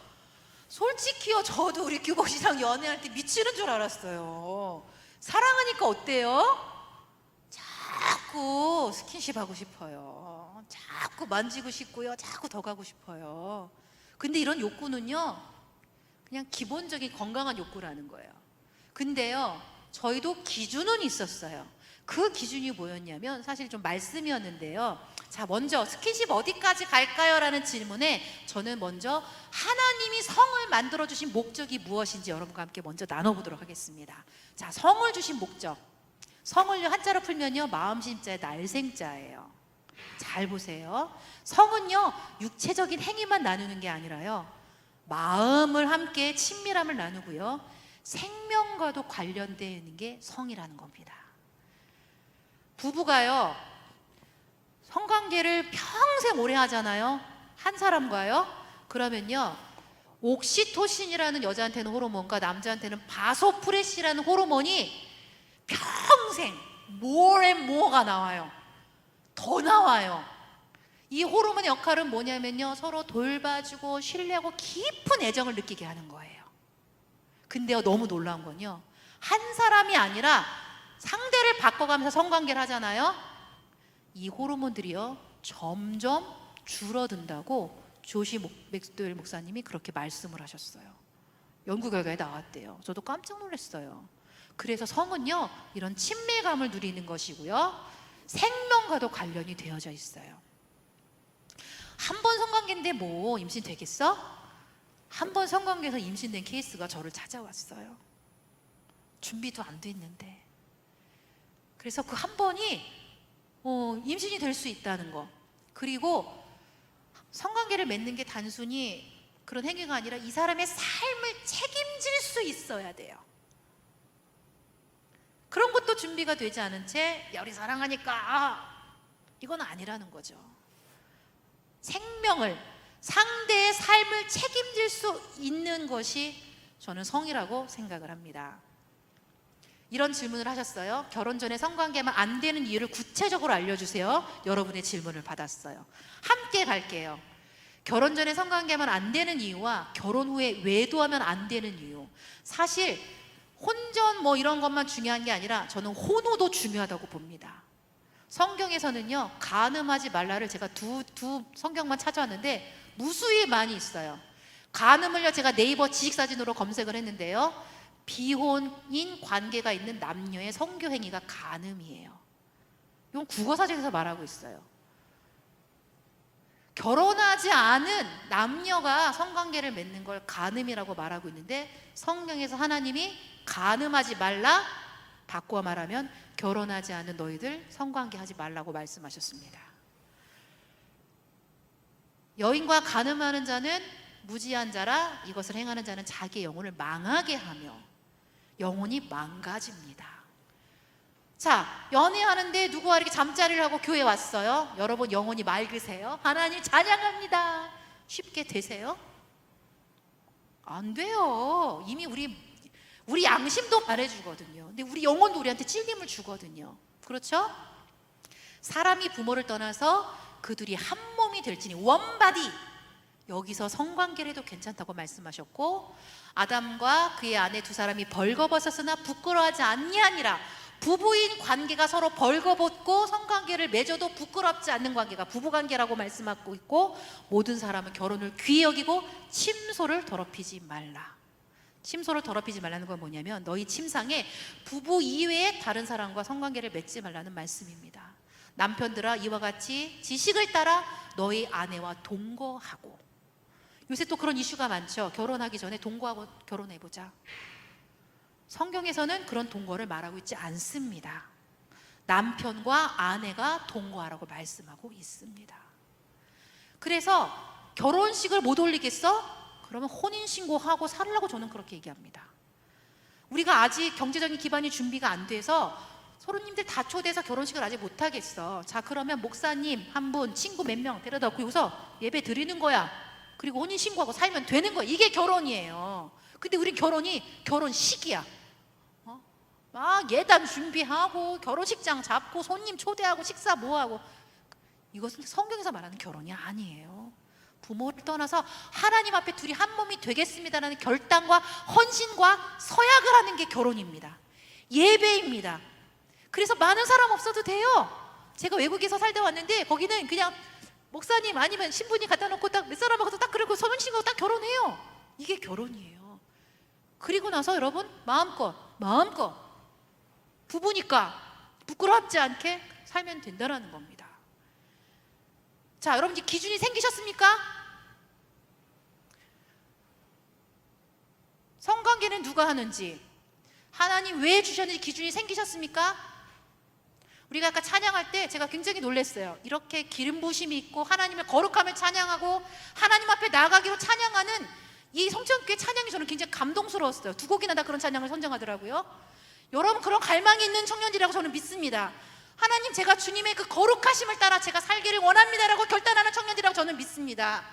솔직히요, 저도 우리 규복 씨랑 연애할 때 미치는 줄 알았어요. 사랑하니까 어때요? 자꾸 스킨십 하고 싶어요. 자꾸 만지고 싶고요. 자꾸 더 가고 싶어요. 근데 이런 욕구는요 그냥 기본적인 건강한 욕구라는 거예요. 근데요 저희도 기준은 있었어요. 그 기준이 뭐였냐면 사실 좀 말씀이었는데요. 자, 먼저 스킨십 어디까지 갈까요? 라는 질문에 저는 먼저 하나님이 성을 만들어주신 목적이 무엇인지 여러분과 함께 먼저 나눠보도록 하겠습니다. 자, 성을 주신 목적, 성을요 한자로 풀면요 마음심자의 날생자예요. 잘 보세요. 성은요 육체적인 행위만 나누는 게 아니라요 마음을 함께 친밀함을 나누고요 생명과도 관련되어 있는 게 성이라는 겁니다. 부부가요 성관계를 평생 오래 하잖아요. 한 사람과요. 그러면요 옥시토신이라는 여자한테는 호르몬과 남자한테는 바소프레시라는 호르몬이 평생 more and more가 나와요. 더 나와요. 이 호르몬의 역할은 뭐냐면요 서로 돌봐주고 신뢰하고 깊은 애정을 느끼게 하는 거예요. 근데요 너무 놀라운 건요 한 사람이 아니라 상대를 바꿔가면서 성관계를 하잖아요. 이 호르몬들이요 점점 줄어든다고 조시 맥스웰 목사님이 그렇게 말씀을 하셨어요. 연구 결과에 나왔대요. 저도 깜짝 놀랐어요. 그래서 성은요 이런 친밀감을 누리는 것이고요 생명과도 관련이 되어져 있어요. 한 번 성관계인데 뭐 임신 되겠어? 한 번 성관계에서 임신된 케이스가 저를 찾아왔어요. 준비도 안 됐는데. 그래서 그 한 번이 임신이 될 수 있다는 거, 그리고 성관계를 맺는 게 단순히 그런 행위가 아니라 이 사람의 삶을 책임질 수 있어야 돼요. 그런 것도 준비가 되지 않은 채 우리 사랑하니까 이건 아니라는 거죠. 생명을, 상대의 삶을 책임질 수 있는 것이 저는 성이라고 생각을 합니다. 이런 질문을 하셨어요. 결혼 전에 성관계하면 안 되는 이유를 구체적으로 알려주세요. 여러분의 질문을 받았어요. 함께 갈게요. 결혼 전에 성관계하면 안 되는 이유와 결혼 후에 외도하면 안 되는 이유. 사실 혼전 뭐 이런 것만 중요한 게 아니라 저는 혼후도 중요하다고 봅니다. 성경에서는요 간음하지 말라를 제가 두 성경만 찾아왔는데 무수히 많이 있어요. 간음을요 제가 네이버 지식사진으로 검색을 했는데요 비혼인 관계가 있는 남녀의 성교 행위가 간음이에요. 이건 국어사전에서 말하고 있어요. 결혼하지 않은 남녀가 성관계를 맺는 걸 간음이라고 말하고 있는데 성경에서 하나님이 간음하지 말라, 바꿔 말하면 결혼하지 않은 너희들 성관계 하지 말라고 말씀하셨습니다. 여인과 간음하는 자는 무지한 자라, 이것을 행하는 자는 자기의 영혼을 망하게 하며 영혼이 망가집니다. 자, 연애하는데 누구와 이렇게 잠자리를 하고 교회 왔어요. 여러분 영혼이 맑으세요? 하나님 찬양합니다. 쉽게 되세요? 안 돼요. 이미 우리 양심도 말해주거든요. 근데 우리 영혼도 우리한테 찔림을 주거든요. 그렇죠? 사람이 부모를 떠나서 그들이 한 몸이 될지니, 원바디. 여기서 성관계를 해도 괜찮다고 말씀하셨고, 아담과 그의 아내 두 사람이 벌거벗었으나 부끄러워하지 아니하니라. 부부인 관계가 서로 벌거벗고 성관계를 맺어도 부끄럽지 않는 관계가 부부관계라고 말씀하고 있고, 모든 사람은 결혼을 귀히 여기고 침소를 더럽히지 말라. 침소를 더럽히지 말라는 건 뭐냐면, 너희 침상에 부부 이외에 다른 사람과 성관계를 맺지 말라는 말씀입니다. 남편들아, 이와 같이 지식을 따라 너희 아내와 동거하고. 요새 또 그런 이슈가 많죠. 결혼하기 전에 동거하고 결혼해보자. 성경에서는 그런 동거를 말하고 있지 않습니다. 남편과 아내가 동거하라고 말씀하고 있습니다. 그래서 결혼식을 못 올리겠어? 그러면 혼인신고하고 살으라고 저는 그렇게 얘기합니다. 우리가 아직 경제적인 기반이 준비가 안 돼서 서로님들 다 초대해서 결혼식을 아직 못 하겠어. 자, 그러면 목사님 한 분, 친구 몇 명 데려다 놓고 여기서 예배 드리는 거야. 그리고 혼인신고하고 살면 되는 거야. 이게 결혼이에요. 근데 우리 결혼이 결혼식이야. 막 예단 준비하고 결혼식장 잡고 손님 초대하고 식사 뭐하고. 이것은 성경에서 말하는 결혼이 아니에요. 부모를 떠나서 하나님 앞에 둘이 한 몸이 되겠습니다라는 결단과 헌신과 서약을 하는 게 결혼입니다. 예배입니다. 그래서 많은 사람 없어도 돼요. 제가 외국에서 살다 왔는데 거기는 그냥 목사님 아니면 신부님 갖다 놓고 딱 몇 사람하고 딱 그리고 서문신고 딱 결혼해요. 이게 결혼이에요. 그리고 나서 여러분 마음껏 부부니까 부끄럽지 않게 살면 된다라는 겁니다. 자, 여러분 이제 기준이 생기셨습니까? 성관계는 누가 하는지, 하나님 왜 주셨는지 기준이 생기셨습니까? 우리가 아까 찬양할 때 제가 굉장히 놀랐어요. 이렇게 기름 부심이 있고 하나님의 거룩함을 찬양하고 하나님 앞에 나가기로 찬양하는 이 성천교회 찬양이 저는 굉장히 감동스러웠어요. 두 곡이나 다 그런 찬양을 선정하더라고요. 여러분 그런 갈망이 있는 청년들이라고 저는 믿습니다. 하나님, 제가 주님의 그 거룩하심을 따라 제가 살기를 원합니다라고 결단하는 청년들이라고 저는 믿습니다.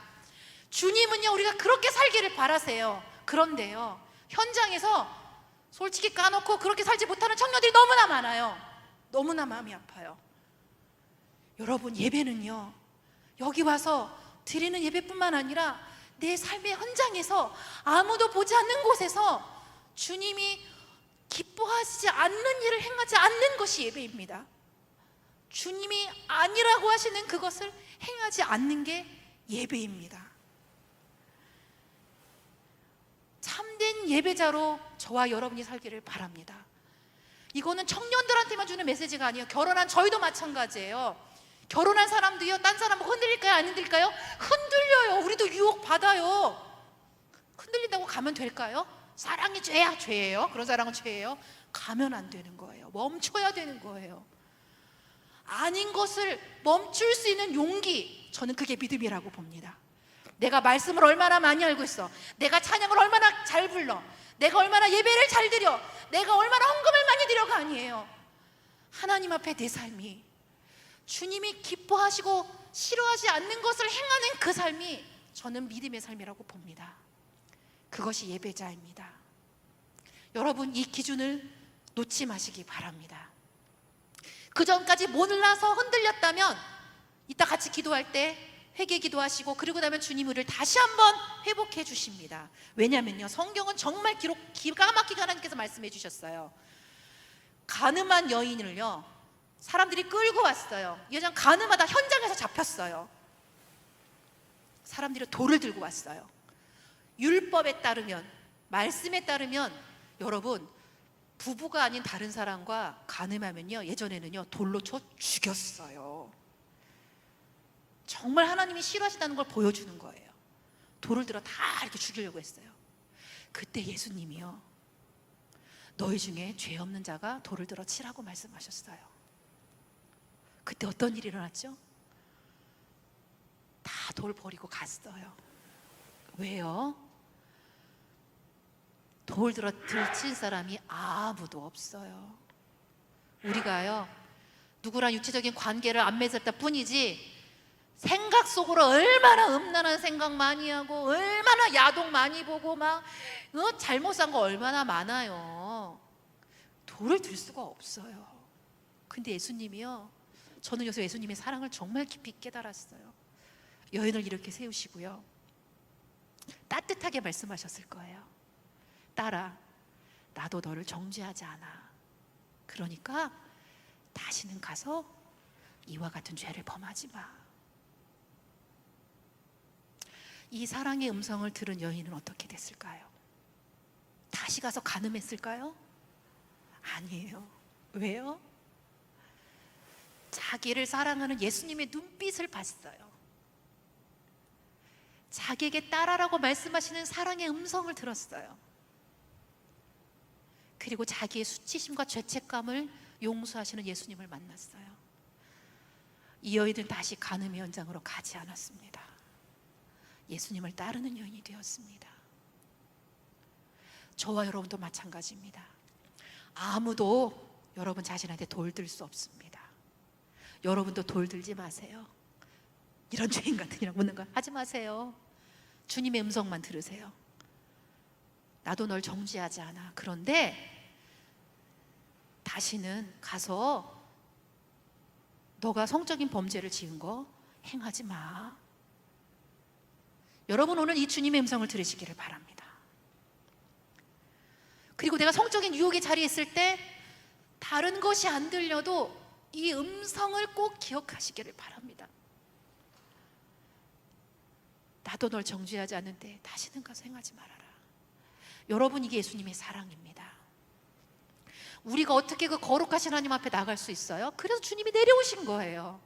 주님은요, 우리가 그렇게 살기를 바라세요. 그런데요, 현장에서 솔직히 까놓고 그렇게 살지 못하는 청년들이 너무나 많아요. 너무나 마음이 아파요. 여러분, 예배는요, 여기 와서 드리는 예배뿐만 아니라 내 삶의 현장에서 아무도 보지 않는 곳에서 주님이 기뻐하시지 않는 일을 행하지 않는 것이 예배입니다. 주님이 아니라고 하시는 그것을 행하지 않는 게 예배입니다. 참된 예배자로 저와 여러분이 살기를 바랍니다. 이거는 청년들한테만 주는 메시지가 아니에요. 결혼한 저희도 마찬가지예요. 결혼한 사람도요, 딴 사람하고 흔들릴까요? 안 흔들릴까요? 흔들려요. 우리도 유혹 받아요. 흔들린다고 가면 될까요? 사랑이 죄야? 죄예요. 그런 사랑은 죄예요. 가면 안 되는 거예요. 멈춰야 되는 거예요. 아닌 것을 멈출 수 있는 용기, 저는 그게 믿음이라고 봅니다. 내가 말씀을 얼마나 많이 알고 있어, 내가 찬양을 얼마나 잘 불러, 내가 얼마나 예배를 잘 드려, 내가 얼마나 헌금을 많이 드려가 아니에요. 하나님 앞에 내 삶이 주님이 기뻐하시고 싫어하지 않는 것을 행하는 그 삶이 저는 믿음의 삶이라고 봅니다. 그것이 예배자입니다. 여러분, 이 기준을 놓지 마시기 바랍니다. 그 전까지 몰라서 흔들렸다면 이따 같이 기도할 때 회개 기도하시고, 그리고 나면 주님 우리를 다시 한번 회복해 주십니다. 왜냐면요, 성경은 정말 기가 막히게 하나님께서 말씀해 주셨어요. 가늠한 여인을요, 사람들이 끌고 왔어요. 이 여자는 가늠하다 현장에서 잡혔어요. 사람들이 돌을 들고 왔어요. 율법에 따르면, 말씀에 따르면 여러분, 부부가 아닌 다른 사람과 가늠하면요, 예전에는요 돌로 쳐 죽였어요. 정말 하나님이 싫어하신다는 걸 보여주는 거예요. 돌을 들어 다 이렇게 죽이려고 했어요. 그때 예수님이요, 너희 중에 죄 없는 자가 돌을 들어 치라고 말씀하셨어요. 그때 어떤 일이 일어났죠? 다 돌 버리고 갔어요. 왜요? 돌 들어 들친 사람이 아무도 없어요. 우리가요, 누구랑 육체적인 관계를 안 맺었다 뿐이지 생각 속으로 얼마나 음란한 생각 많이 하고 얼마나 야동 많이 보고 막 잘못 산 거 얼마나 많아요. 돌을 들 수가 없어요. 근데 예수님이요, 저는 요새 예수님의 사랑을 정말 깊이 깨달았어요. 여인을 이렇게 세우시고요, 따뜻하게 말씀하셨을 거예요. 딸아, 나도 너를 정죄하지 않아. 그러니까 다시는 가서 이와 같은 죄를 범하지 마. 이 사랑의 음성을 들은 여인은 어떻게 됐을까요? 다시 가서 간음했을까요? 아니에요. 왜요? 자기를 사랑하는 예수님의 눈빛을 봤어요. 자기에게 딸아라고 말씀하시는 사랑의 음성을 들었어요. 그리고 자기의 수치심과 죄책감을 용서하시는 예수님을 만났어요. 이 여인은 다시 간음의 현장으로 가지 않았습니다. 예수님을 따르는 여인이 되었습니다. 저와 여러분도 마찬가지입니다. 아무도 여러분 자신한테 돌들 수 없습니다. 여러분도 돌들지 마세요. 이런 죄인 같은 이런 묻는 거 하지 마세요. 주님의 음성만 들으세요. 나도 널 정죄하지 않아. 그런데 다시는 가서 너가 성적인 범죄를 지은 거 행하지 마. 여러분, 오늘 이 주님의 음성을 들으시기를 바랍니다. 그리고 내가 성적인 유혹의 자리에 있을 때 다른 것이 안 들려도 이 음성을 꼭 기억하시기를 바랍니다. 나도 널 정죄하지 않는데 다시는 가서 행하지 말아라. 여러분, 이게 예수님의 사랑입니다. 우리가 어떻게 그 거룩하신 하나님 앞에 나갈 수 있어요? 그래서 주님이 내려오신 거예요.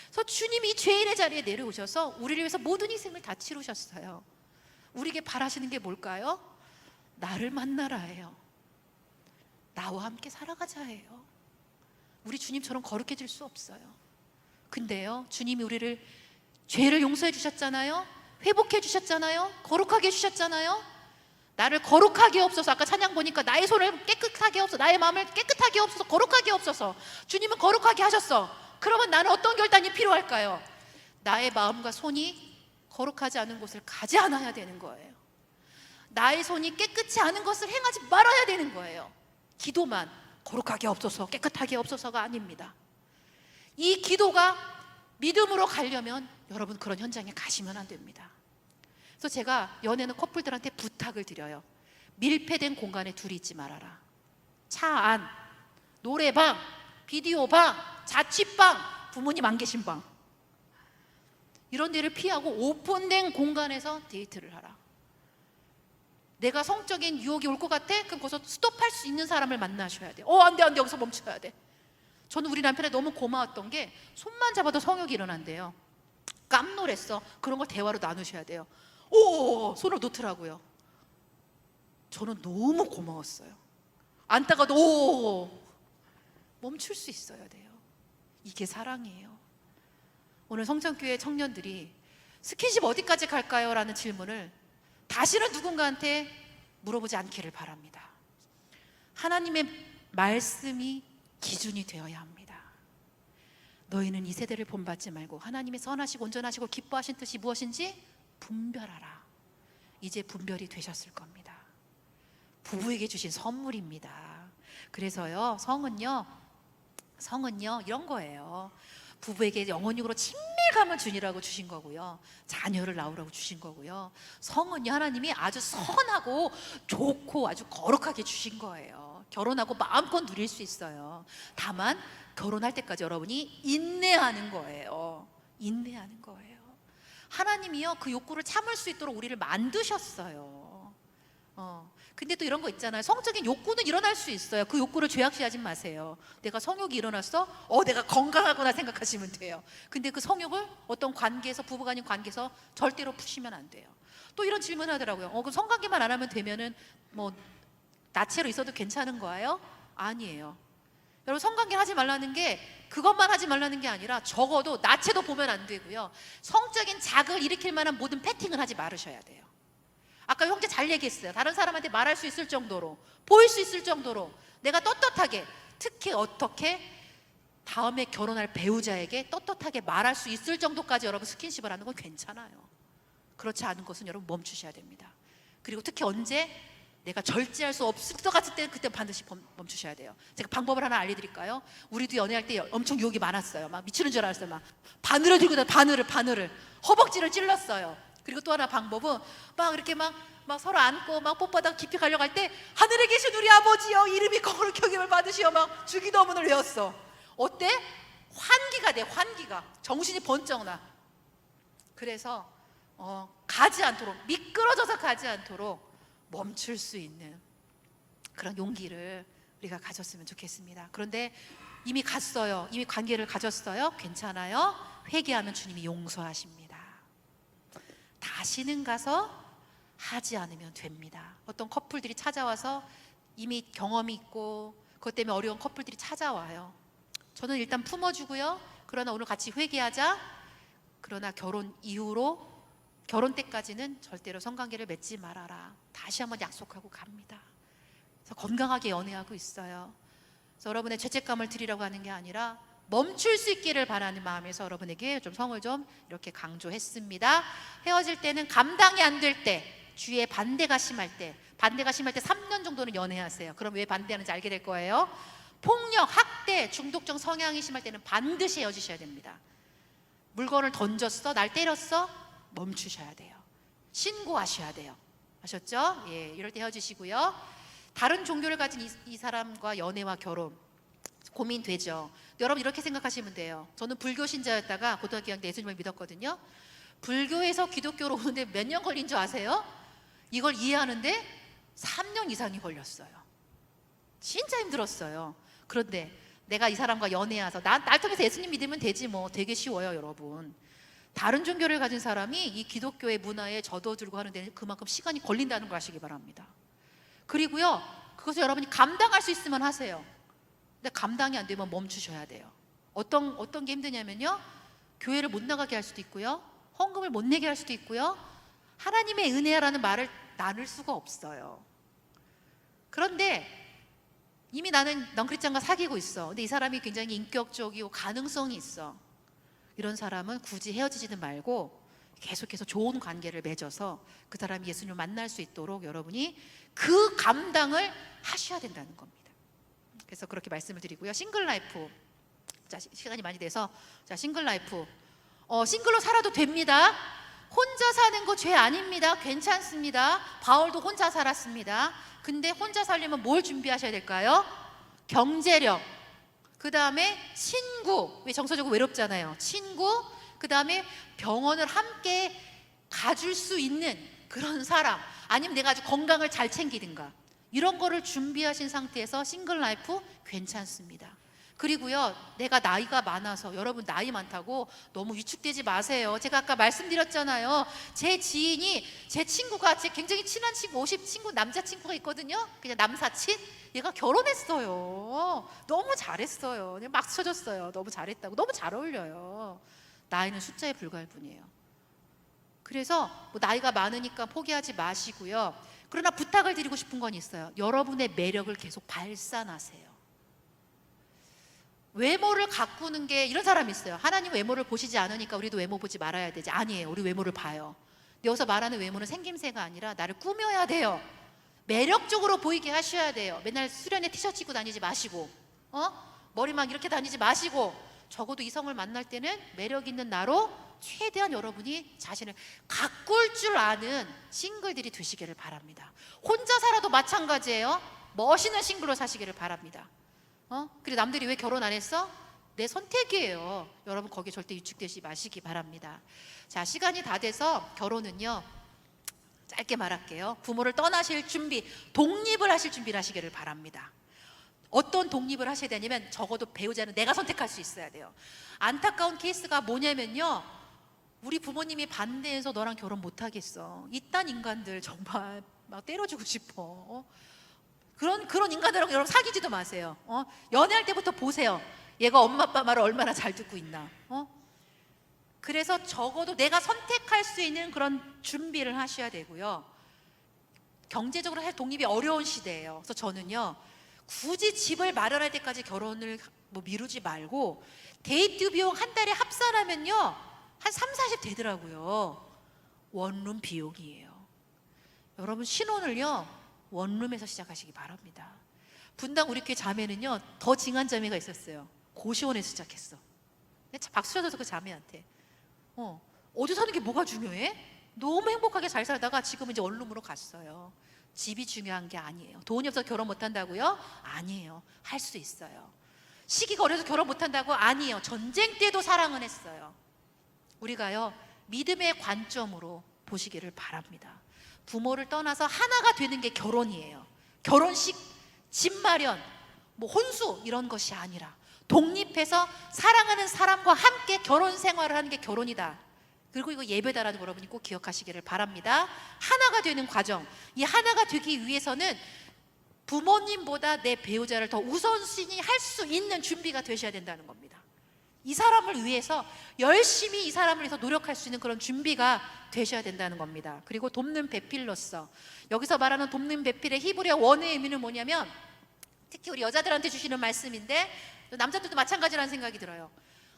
그래서 주님이 죄인의 자리에 내려오셔서 우리를 위해서 모든 희생을 다 치르셨어요. 우리에게 바라시는 게 뭘까요? 나를 만나라예요. 나와 함께 살아가자 해요. 우리 주님처럼 거룩해질 수 없어요. 근데요, 주님이 우리를 죄를 용서해 주셨잖아요. 회복해 주셨잖아요. 거룩하게 해 주셨잖아요. 나를 거룩하게 없어서, 아까 찬양 보니까 나의 손을 깨끗하게 없어서, 나의 마음을 깨끗하게 없어서, 거룩하게 없어서. 주님은 거룩하게 하셨어. 그러면 나는 어떤 결단이 필요할까요? 나의 마음과 손이 거룩하지 않은 곳을 가지 않아야 되는 거예요. 나의 손이 깨끗이 않은 것을 행하지 말아야 되는 거예요. 기도만 거룩하게 없어서, 깨끗하게 없어서가 아닙니다. 이 기도가 믿음으로 가려면 여러분 그런 현장에 가시면 안 됩니다. 그래서 제가 연애는 커플들한테 부탁을 드려요. 밀폐된 공간에 둘이 있지 말아라. 차 안, 노래방, 비디오방, 자취방, 부모님 안 계신 방, 이런 데를 피하고 오픈된 공간에서 데이트를 하라. 내가 성적인 유혹이 올 것 같아? 그럼 거기서 스톱할 수 있는 사람을 만나셔야 돼. 안 돼, 여기서 멈춰야 돼. 저는 우리 남편이 너무 고마웠던 게 손만 잡아도 성욕이 일어난대요. 깜놀했어. 그런 걸 대화로 나누셔야 돼요. 손을 놓더라고요. 저는 너무 고마웠어요. 안다가도 멈출 수 있어야 돼요. 이게 사랑이에요. 오늘 성전교회 청년들이 스킨십 어디까지 갈까요? 라는 질문을 다시는 누군가한테 물어보지 않기를 바랍니다. 하나님의 말씀이 기준이 되어야 합니다. 너희는 이 세대를 본받지 말고 하나님의 선하시고 온전하시고 기뻐하신 뜻이 무엇인지 분별하라. 이제 분별이 되셨을 겁니다. 부부에게 주신 선물입니다. 그래서요, 성은요 이런 거예요. 부부에게 영혼육으로 친밀감을 주니라고 주신 거고요, 자녀를 낳으라고 주신 거고요. 성은요, 하나님이 아주 선하고 좋고 아주 거룩하게 주신 거예요. 결혼하고 마음껏 누릴 수 있어요. 다만 결혼할 때까지 여러분이 인내하는 거예요. 인내하는 거예요. 하나님이요, 그 욕구를 참을 수 있도록 우리를 만드셨어요. 근데 또 이런 거 있잖아요. 성적인 욕구는 일어날 수 있어요. 그 욕구를 죄악시하지 마세요. 내가 성욕이 일어났어? 내가 건강하구나 생각하시면 돼요. 근데 그 성욕을 어떤 관계에서, 부부간의 관계에서 절대로 푸시면 안 돼요. 또 이런 질문 하더라고요. 그럼 성관계만 안 하면 되면은 나체로 있어도 괜찮은 거예요? 아니에요. 여러분, 성관계 하지 말라는 게 그것만 하지 말라는 게 아니라 적어도 나체도 보면 안 되고요, 성적인 자극을 일으킬 만한 모든 패팅을 하지 말으셔야 돼요. 아까 형제 잘 얘기했어요. 다른 사람한테 말할 수 있을 정도로, 보일 수 있을 정도로 내가 떳떳하게, 특히 어떻게 다음에 결혼할 배우자에게 떳떳하게 말할 수 있을 정도까지 여러분 스킨십을 하는 건 괜찮아요. 그렇지 않은 것은 여러분 멈추셔야 됩니다. 그리고 특히 언제 내가 절제할 수 없을 것 같을 때 그때 반드시 멈추셔야 돼요. 제가 방법을 하나 알려드릴까요? 우리도 연애할 때 엄청 유혹이 많았어요. 막 미치는 줄 알았어요. 막 바늘을 들고 바늘을 허벅지를 찔렀어요. 그리고 또 하나 방법은 막 이렇게 막 서로 안고 막 뽀뽀하다가 깊이 가려고 할 때 하늘에 계신 우리 아버지여 이름이 거룩히 여김을 받으시어 막 주기도문을 외웠어. 어때? 환기가 돼. 환기가 정신이 번쩍 나. 그래서 가지 않도록, 미끄러져서 가지 않도록 멈출 수 있는 그런 용기를 우리가 가졌으면 좋겠습니다. 그런데 이미 갔어요. 이미 관계를 가졌어요. 괜찮아요. 회개하면 주님이 용서하십니다. 다시는 가서 하지 않으면 됩니다. 어떤 커플들이 찾아와서 이미 경험이 있고 그것 때문에 어려운 커플들이 찾아와요. 저는 일단 품어주고요. 그러나 오늘 같이 회개하자. 그러나 결혼 이후로 결혼 때까지는 절대로 성관계를 맺지 말아라. 다시 한번 약속하고 갑니다. 그래서 건강하게 연애하고 있어요. 그래서 여러분의 죄책감을 드리려고 하는 게 아니라 멈출 수 있기를 바라는 마음에서 여러분에게 좀 성을 좀 이렇게 강조했습니다. 헤어질 때는 감당이 안 될 때, 주위의 반대가 심할 때 3년 정도는 연애하세요. 그럼 왜 반대하는지 알게 될 거예요. 폭력, 학대, 중독적 성향이 심할 때는 반드시 헤어지셔야 됩니다. 물건을 던졌어? 날 때렸어? 멈추셔야 돼요. 신고하셔야 돼요. 아셨죠? 예, 이럴 때 헤어지시고요. 다른 종교를 가진 이 사람과 연애와 결혼 고민되죠. 여러분 이렇게 생각하시면 돼요. 저는 불교 신자였다가 고등학교 2학년 때 예수님을 믿었거든요. 불교에서 기독교로 오는데 몇 년 걸린 줄 아세요? 이걸 이해하는데 3년 이상이 걸렸어요. 진짜 힘들었어요. 그런데 내가 이 사람과 연애해서 날 통해서 예수님 믿으면 되지 뭐. 되게 쉬워요, 여러분. 다른 종교를 가진 사람이 이 기독교의 문화에 젖어들고 하는 데는 그만큼 시간이 걸린다는 걸 아시기 바랍니다. 그리고요, 그것을 여러분이 감당할 수 있으면 하세요. 근데 감당이 안 되면 멈추셔야 돼요. 어떤 게 힘드냐면요, 교회를 못 나가게 할 수도 있고요, 헌금을 못 내게 할 수도 있고요, 하나님의 은혜라는 말을 나눌 수가 없어요. 그런데 이미 나는 넌크리스찬과 사귀고 있어. 근데 이 사람이 굉장히 인격적이고 가능성이 있어. 이런 사람은 굳이 헤어지지는 말고 계속해서 좋은 관계를 맺어서 그 사람이 예수님을 만날 수 있도록 여러분이 그 감당을 하셔야 된다는 겁니다. 그래서 그렇게 말씀을 드리고요. 싱글라이프, 자, 시간이 많이 돼서, 자, 싱글라이프, 싱글로 살아도 됩니다. 혼자 사는 거 죄 아닙니다. 괜찮습니다. 바울도 혼자 살았습니다. 근데 혼자 살려면 뭘 준비하셔야 될까요? 경제력, 그 다음에 친구, 왜 정서적으로 외롭잖아요. 친구, 그 다음에 병원을 함께 가줄 수 있는 그런 사람, 아니면 내가 아주 건강을 잘 챙기든가, 이런 거를 준비하신 상태에서 싱글 라이프 괜찮습니다. 그리고요, 내가 나이가 많아서, 여러분 나이 많다고 너무 위축되지 마세요. 제가 아까 말씀드렸잖아요. 제 지인이, 제 친구가, 제 굉장히 친한 친구, 50 친구, 남자친구가 있거든요. 그냥 남사친. 얘가 결혼했어요. 너무 잘했어요. 그냥 막 쳐줬어요. 너무 잘했다고. 너무 잘 어울려요. 나이는 숫자에 불과할 뿐이에요. 그래서 뭐 나이가 많으니까 포기하지 마시고요. 그러나 부탁을 드리고 싶은 건 있어요. 여러분의 매력을 계속 발산하세요. 외모를 가꾸는 게, 이런 사람이 있어요. 하나님 외모를 보시지 않으니까 우리도 외모 보지 말아야 되지. 아니에요. 우리 외모를 봐요. 근데 여기서 말하는 외모는 생김새가 아니라 나를 꾸며야 돼요. 매력적으로 보이게 하셔야 돼요. 맨날 수련회 티셔츠 입고 다니지 마시고, 머리 막 이렇게 다니지 마시고, 적어도 이성을 만날 때는 매력 있는 나로 최대한 여러분이 자신을 가꿀 줄 아는 싱글들이 되시기를 바랍니다. 혼자 살아도 마찬가지예요. 멋있는 싱글로 사시기를 바랍니다. 그래, 남들이 왜 결혼 안 했어? 내 선택이에요. 여러분 거기에 절대 위축되지 마시기 바랍니다. 자, 시간이 다 돼서 결혼은요, 짧게 말할게요. 부모를 떠나실 준비, 독립을 하실 준비를 하시기를 바랍니다. 어떤 독립을 하셔야 되냐면, 적어도 배우자는 내가 선택할 수 있어야 돼요. 안타까운 케이스가 뭐냐면요, 우리 부모님이 반대해서 너랑 결혼 못 하겠어. 이딴 인간들 정말 막 때려주고 싶어. 그런 인간들하고 여러분 사귀지도 마세요. 연애할 때부터 보세요. 얘가 엄마 아빠 말을 얼마나 잘 듣고 있나. 그래서 적어도 내가 선택할 수 있는 그런 준비를 하셔야 되고요. 경제적으로 사실 독립이 어려운 시대예요. 그래서 저는요, 굳이 집을 마련할 때까지 결혼을 뭐 미루지 말고 데이트 비용 한 달에 합산하면요 한 3, 40 되더라고요. 원룸 비용이에요. 여러분 신혼을요 원룸에서 시작하시기 바랍니다. 분당 우리 교회 자매는요 더 징한 자매가 있었어요. 고시원에서 시작했어. 박수 쳐줘서 그 자매한테 어디 사는 게 뭐가 중요해? 너무 행복하게 잘 살다가 지금 이제 원룸으로 갔어요. 집이 중요한 게 아니에요. 돈이 없어서 결혼 못 한다고요? 아니에요. 할 수 있어요. 시기가 어려서 결혼 못 한다고? 아니에요. 전쟁 때도 사랑은 했어요. 우리가요 믿음의 관점으로 보시기를 바랍니다. 부모를 떠나서 하나가 되는 게 결혼이에요. 결혼식, 집 마련, 뭐 혼수 이런 것이 아니라 독립해서 사랑하는 사람과 함께 결혼 생활을 하는 게 결혼이다. 그리고 이거 예배다라는 거 여러분이 꼭 기억하시기를 바랍니다. 하나가 되는 과정, 이 하나가 되기 위해서는 부모님보다 내 배우자를 더 우선순위 할 수 있는 준비가 되셔야 된다는 겁니다. 이 사람을 위해서 열심히 이 사람을 위해서 노력할 수 있는 그런 준비가 되셔야 된다는 겁니다. 그리고 돕는 배필로서, 여기서 말하는 돕는 배필의 히브리어 원어의 의미는 뭐냐면 특히 우리 여자들한테 주시는 말씀인데 남자들도 마찬가지라는 생각이 들어요.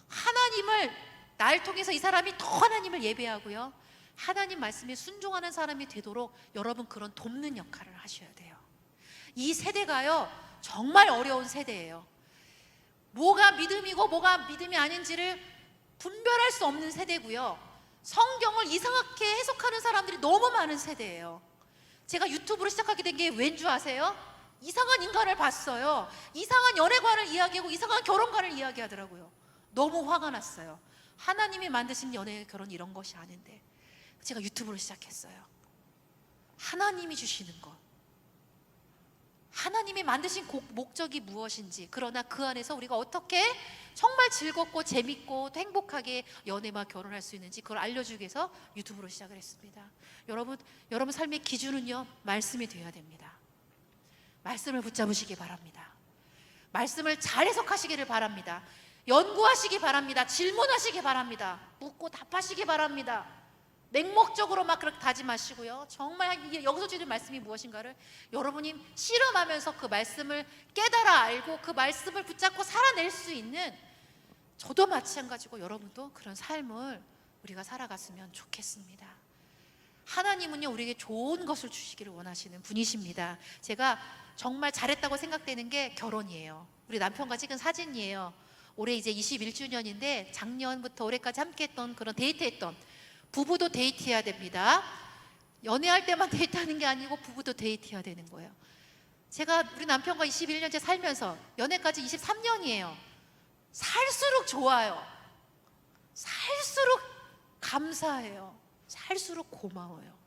하나님을 날 통해서 이 사람이 더 하나님을 예배하고요 하나님 말씀에 순종하는 사람이 되도록 여러분 그런 돕는 역할을 하셔야 돼요. 이 세대가요 정말 어려운 세대예요. 뭐가 믿음이고 뭐가 믿음이 아닌지를 분별할 수 없는 세대고요 성경을 이상하게 해석하는 사람들이 너무 많은 세대예요. 제가 유튜브로 시작하게 된 게 왠 줄 아세요? 이상한 인간을 봤어요. 이상한 연애관을 이야기하고 이상한 결혼관을 이야기하더라고요. 너무 화가 났어요. 하나님이 만드신 연애, 결혼 이런 것이 아닌데 제가 유튜브로 시작했어요. 하나님이 주시는 것, 하나님이 만드신 목적이 무엇인지, 그러나 그 안에서 우리가 어떻게 정말 즐겁고 재밌고 또 행복하게 연애와 결혼할 수 있는지 그걸 알려주기 위해서 유튜브로 시작을 했습니다. 여러분 삶의 기준은요 말씀이 되어야 됩니다. 말씀을 붙잡으시기 바랍니다. 말씀을 잘 해석하시기를 바랍니다. 연구하시기 바랍니다. 질문하시기 바랍니다. 묻고 답하시기 바랍니다. 맹목적으로 막 그렇게 다짐하시고요 정말 이게 여기서 주는 말씀이 무엇인가를 여러분이 실험하면서 그 말씀을 깨달아 알고 그 말씀을 붙잡고 살아낼 수 있는, 저도 마찬가지고 여러분도 그런 삶을 우리가 살아갔으면 좋겠습니다. 하나님은요 우리에게 좋은 것을 주시기를 원하시는 분이십니다. 제가 정말 잘했다고 생각되는 게 결혼이에요. 우리 남편과 찍은 사진이에요. 올해 이제 21주년인데 작년부터 올해까지 함께 했던 그런 데이트했던, 부부도 데이트해야 됩니다. 연애할 때만 데이트하는 게 아니고 부부도 데이트해야 되는 거예요. 제가 우리 남편과 21년째 살면서 연애까지 23년이에요 살수록 좋아요. 살수록 감사해요. 살수록 고마워요.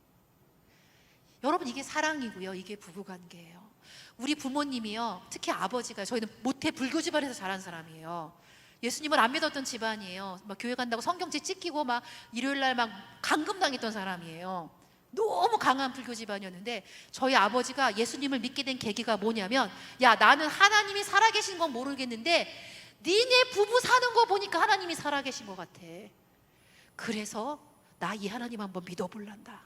여러분 이게 사랑이고요 이게 부부관계예요. 우리 부모님이요 특히 아버지가, 저희는 모태 불교 집안에서 자란 사람이에요. 예수님을 안 믿었던 집안이에요. 막 교회 간다고 성경책 찢기고 막 일요일날 막 감금당했던 사람이에요. 너무 강한 불교 집안이었는데 저희 아버지가 예수님을 믿게 된 계기가 뭐냐면, 야 나는 하나님이 살아계신 건 모르겠는데 니네 부부 사는 거 보니까 하나님이 살아계신 것 같아. 그래서 나 이 하나님 한번 믿어볼란다.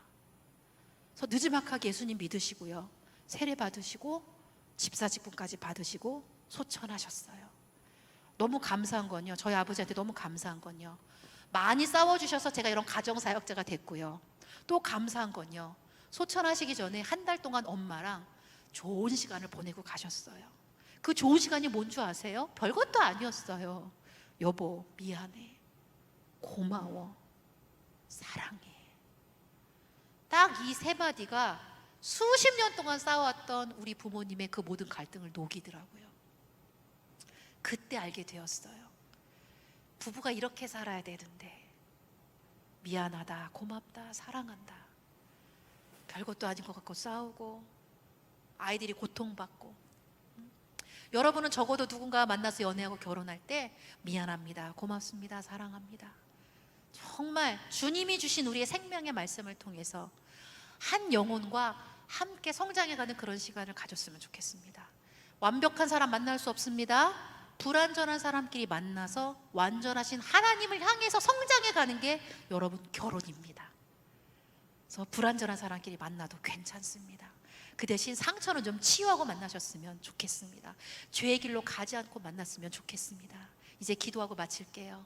그래서 느지막하게 예수님 믿으시고요 세례 받으시고 집사직분까지 받으시고 소천하셨어요. 너무 감사한 건요 저희 아버지한테 너무 감사한 건요 많이 싸워주셔서 제가 이런 가정사역자가 됐고요 또 감사한 건요 소천하시기 전에 한 달 동안 엄마랑 좋은 시간을 보내고 가셨어요. 그 좋은 시간이 뭔 줄 아세요? 별것도 아니었어요. 여보 미안해, 고마워, 사랑해. 딱 이 세 마디가 수십 년 동안 쌓아왔던 우리 부모님의 그 모든 갈등을 녹이더라고요. 그때 알게 되었어요. 부부가 이렇게 살아야 되는데 미안하다, 고맙다, 사랑한다. 별것도 아닌 것 같고 싸우고 아이들이 고통받고. 여러분은 적어도 누군가 만나서 연애하고 결혼할 때 미안합니다, 고맙습니다, 사랑합니다. 정말 주님이 주신 우리의 생명의 말씀을 통해서 한 영혼과 함께 성장해가는 그런 시간을 가졌으면 좋겠습니다. 완벽한 사람 만날 수 없습니다. 불완전한 사람끼리 만나서 완전하신 하나님을 향해서 성장해가는 게 여러분 결혼입니다. 그래서 불완전한 사람끼리 만나도 괜찮습니다. 그 대신 상처는 좀 치유하고 만나셨으면 좋겠습니다. 죄의 길로 가지 않고 만났으면 좋겠습니다. 이제 기도하고 마칠게요.